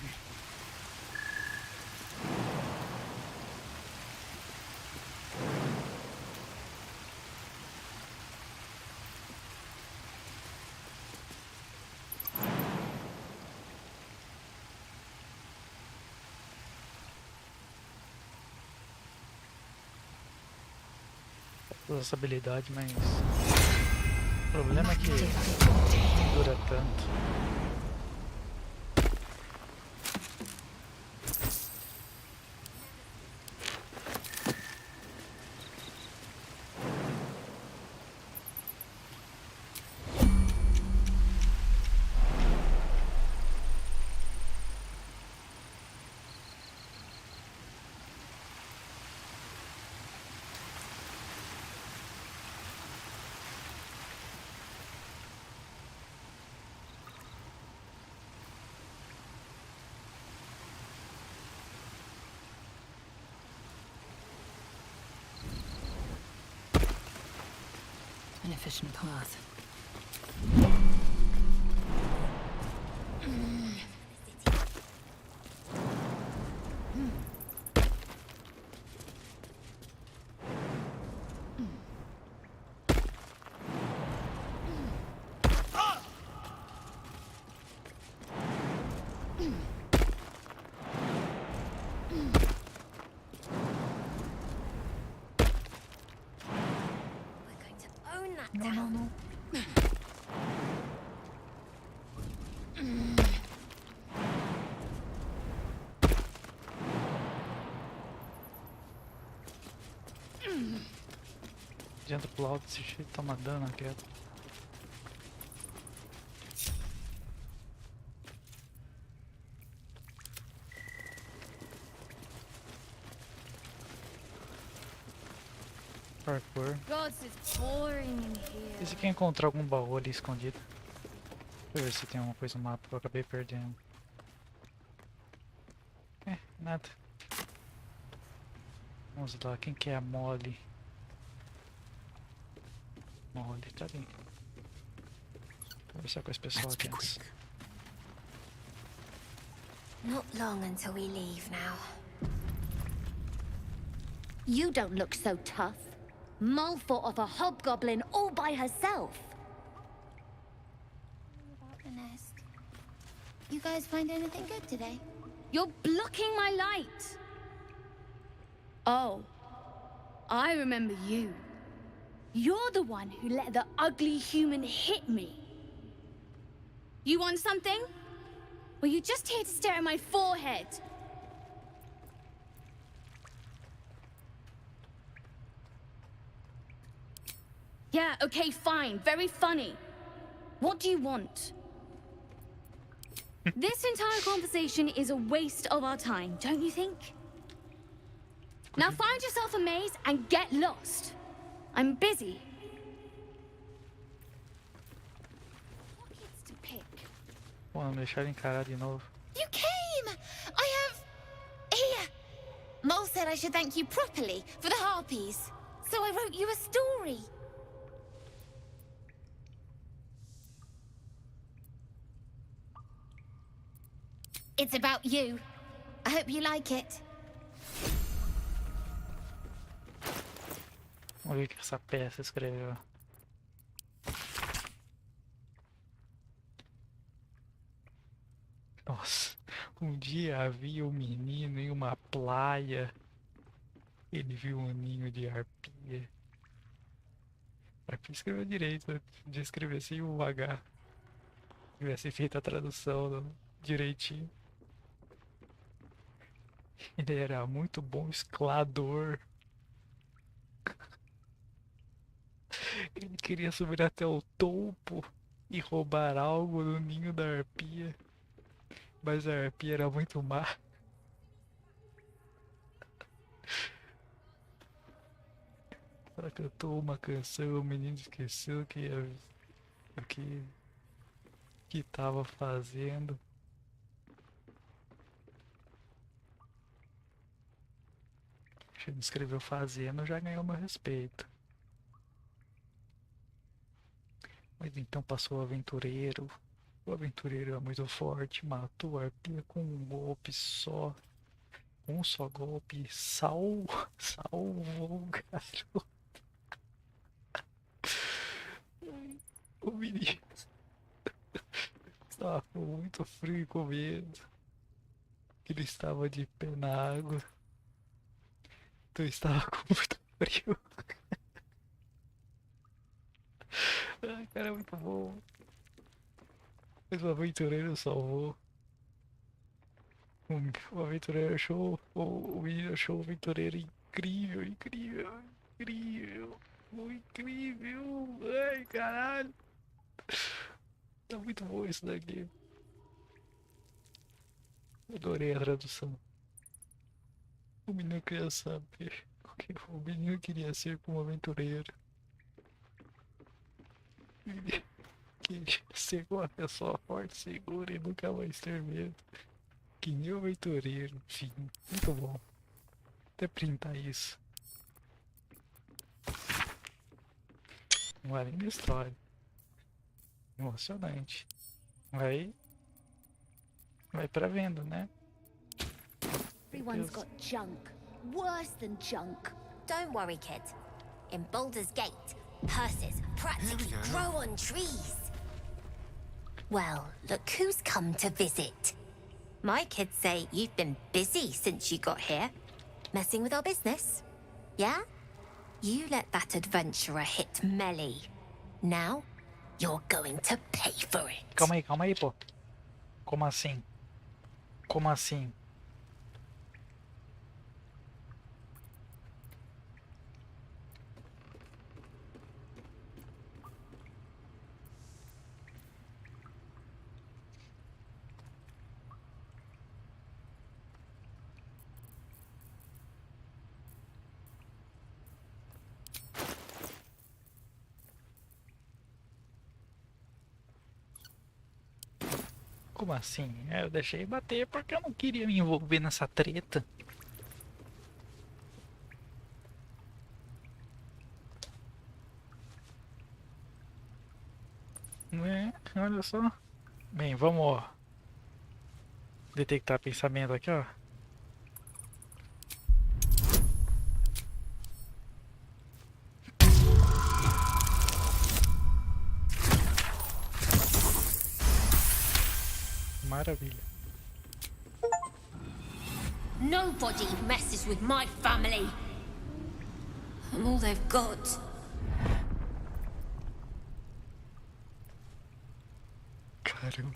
Toda essa habilidade, mas o problema é que não dura tanto. An efficient path. No. Adianta pular alto desse jeito, toma dano quieto. Parkour. Gods, it's boring in here. E se quer encontrar algum baú ali escondido? Deixa eu ver se tem alguma coisa no mapa que eu acabei perdendo. Nada. Vamos lá, quem que é a Molly? Molly, tá ali. Vou conversar com esse pessoal aqui antes. Not long until we leave now. You don't look so tough. Mull fought off a hobgoblin all by herself. About the nest. You guys find anything good today? You're blocking my light! Oh, I remember you. You're the one who let the ugly human hit me. You want something? Were you just here to stare at my forehead? Yeah, okay, fine. Very funny. What do you want? This entire conversation is a waste of our time, don't you think? Now find yourself a maze and get lost. I'm busy. Pockets to pick. Pô, não me deixaram encarar de novo. You came! I have... Here! Mull said I should thank you properly for the harpies. So I wrote you a story. It's about you. I hope you like it. Vamos ver o que essa peça escreveu. Nossa, um dia havia um menino em uma praia. Ele viu um ninho de arpia. Arpia escreveu direito, de escrever sem o H. Tivesse feito a tradução direitinho. Ele era muito bom escalador. Ele queria subir até o topo e roubar algo do ninho da arpia. Mas a arpia era muito má. Ela cantou uma canção, o menino esqueceu o que tava fazendo. Se ele escreveu fazendo, já ganhou meu respeito. Mas então passou o aventureiro. O aventureiro é muito forte, matou a arpia com um golpe só. Um só golpe. Salvou o garoto. O menino estava com muito frio e com medo. Ele estava de pé na água. Então estava com muito frio. Ai, cara, é muito bom. Mas o aventureiro salvou. O aventureiro achou. O menino achou o aventureiro incrível, incrível, incrível. Incrível. Ai, caralho. Tá muito bom isso daqui. Adorei a tradução. O menino queria saber o que o menino queria ser como aventureiro. Ele queria ser uma pessoa forte, segura e nunca mais ter medo. Que nem o aventureiro. Enfim, muito bom. Até printar isso. Uma linda história. Emocionante. Vai pra venda, né? Everyone's got junk. Worse than junk. Don't worry, kid. In Baldur's Gate, purses practically grow on trees. Well, look who's come to visit. My kids say you've been busy since you got here. Messing with our business. Yeah? You let that adventurer hit melee. Now, you're going to pay for it. Calma aí, pô. Como assim? Como assim? Como assim? Eu deixei bater porque eu não queria me envolver nessa treta. Olha só. Bem, vamos detectar pensamento aqui, ó. Maravilha. Nobody messes with my family. I'm all they've got. Caramba.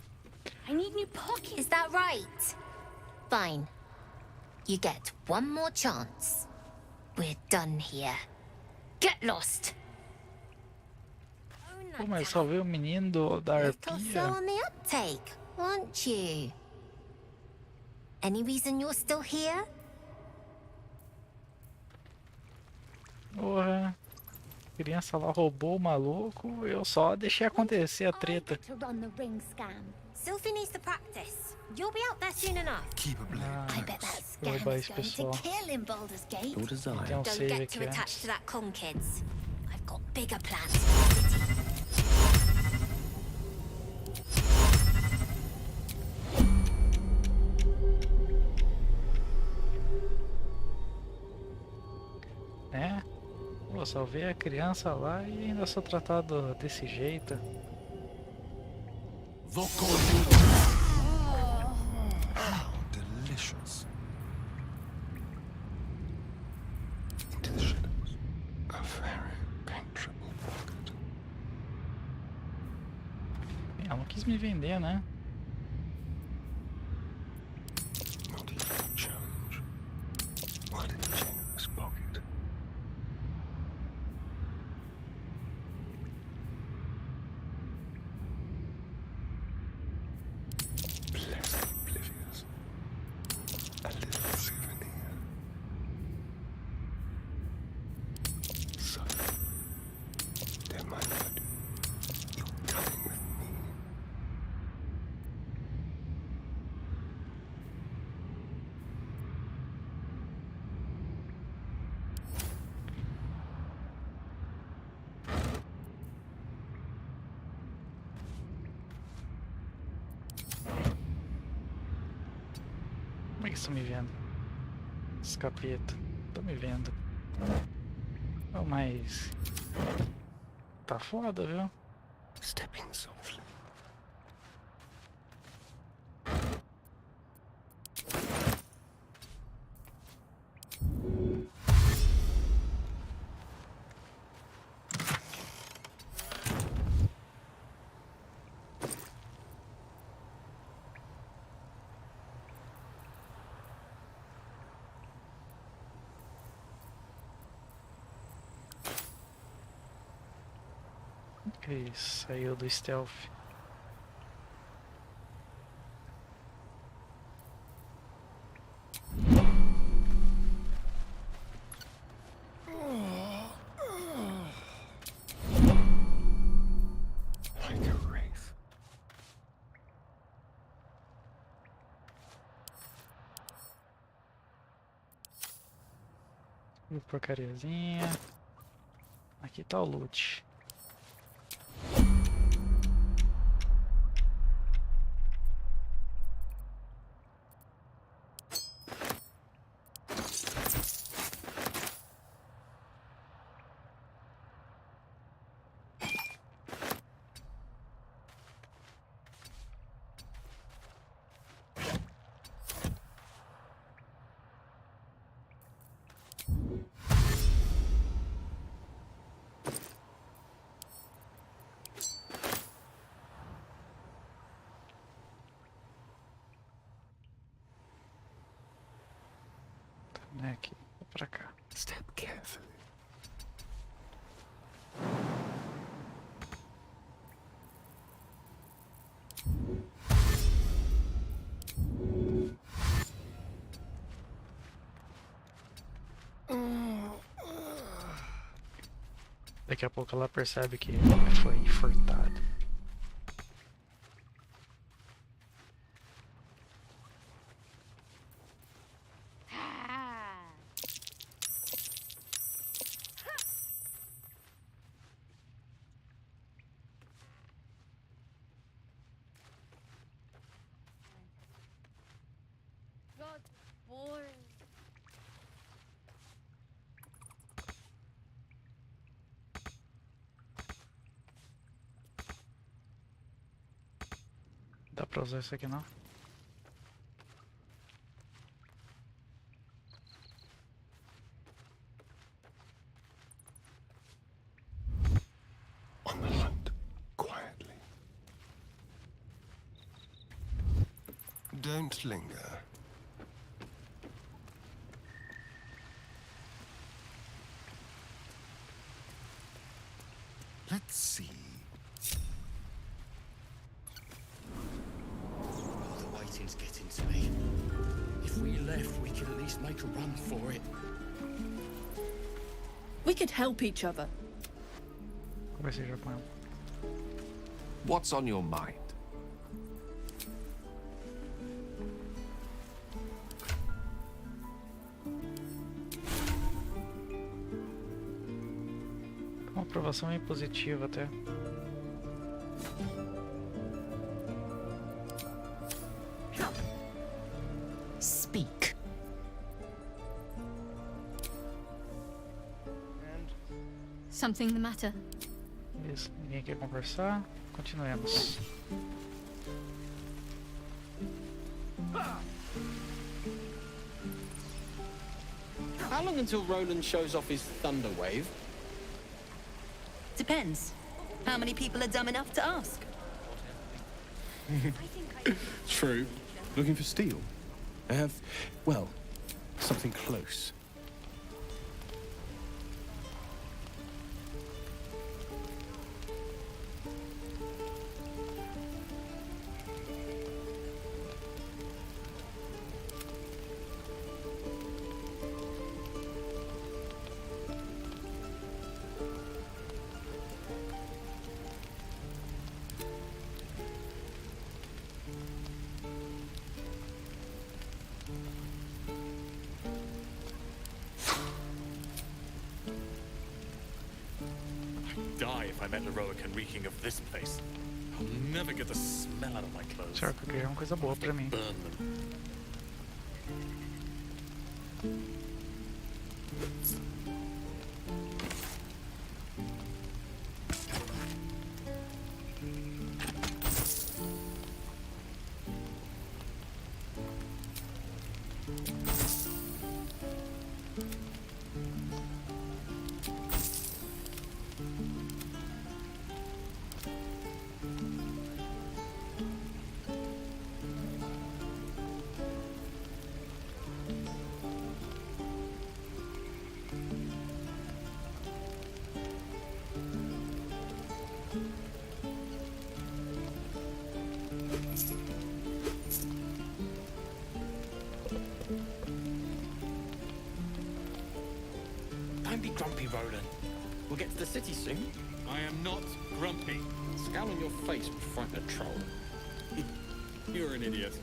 I need new pockets. Is that right? Fine. You get one more chance. We're done here. Get lost. Pô, mas só veio o menino da Little slow arpia. on the uptake, aren't you? Any reason you're still here? Porra. A criança lá roubou o maluco, eu só deixei acontecer a treta. To run the ring scam. Sylphie needs to practice. You'll be out there soon enough. Keep a blade. I bet that Vou scam roubar is esse going pessoal. to kill in Baldur's Gate. Your desire. Tem um Don't save get aqui too attached antes. to that con, kids. I've got bigger plans for the city. salvei a criança lá e ainda sou tratado desse jeito. How delicious. Into the shadows. A very comfortable pocket. Ela não quis me vender, né? Not even a challenge. What a generous pocket. Blessed oblivious. A little souvenir. So, dear my lord, you're coming with me. Como é que estão me vendo? Escapeta. Tô me vendo. Oh, mas... Tá foda, viu? Stepping softly. Ok, saiu do stealth. Like a wraith. Porcariazinha. Aqui tá o loot. Né, aqui, vou pra cá. Step carefully. Daqui a pouco ela percebe que foi furtado. Dá pra usar isso aqui não? On the hunt, quietly. Don't linger. Let's see. The waiting's getting to me. If we left, we could at least make a run for it. We could help each other. Conversei já com ela. What's on your mind? Uma aprovação bem positiva até. Speak. And Something the matter? Beleza, ninguém quer conversar. Continuemos. How long until Roland shows off his thunder wave? Depends. How many people are dumb enough to ask? True. Looking for steel? I have, well, something close. Die if I'm heroic and reeking of this place. I'll never get the smell out of my clothes. Certo, que é uma coisa boa pra mim. Burn them. Don't be grumpy, Roland. We'll get to the city soon. I am not grumpy. Scowl on your face would frighten a troll. You're an idiot.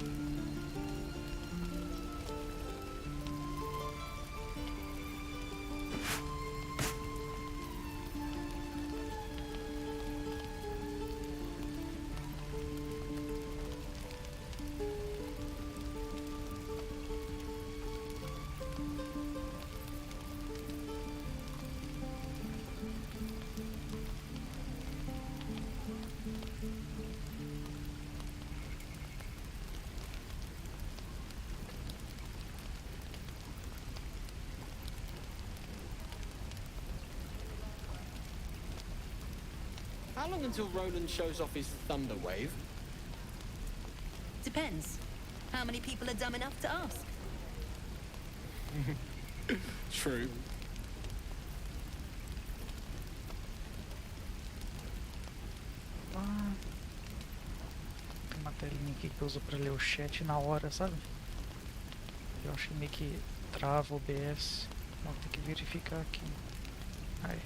How long until Roland shows off his thunder wave? Depends. How many people are dumb enough to ask? True. Tem uma telinha aqui que eu uso pra ler o chat na hora, sabe? Eu acho que meio que trava o OBS. Vou ter que verificar aqui. Aí.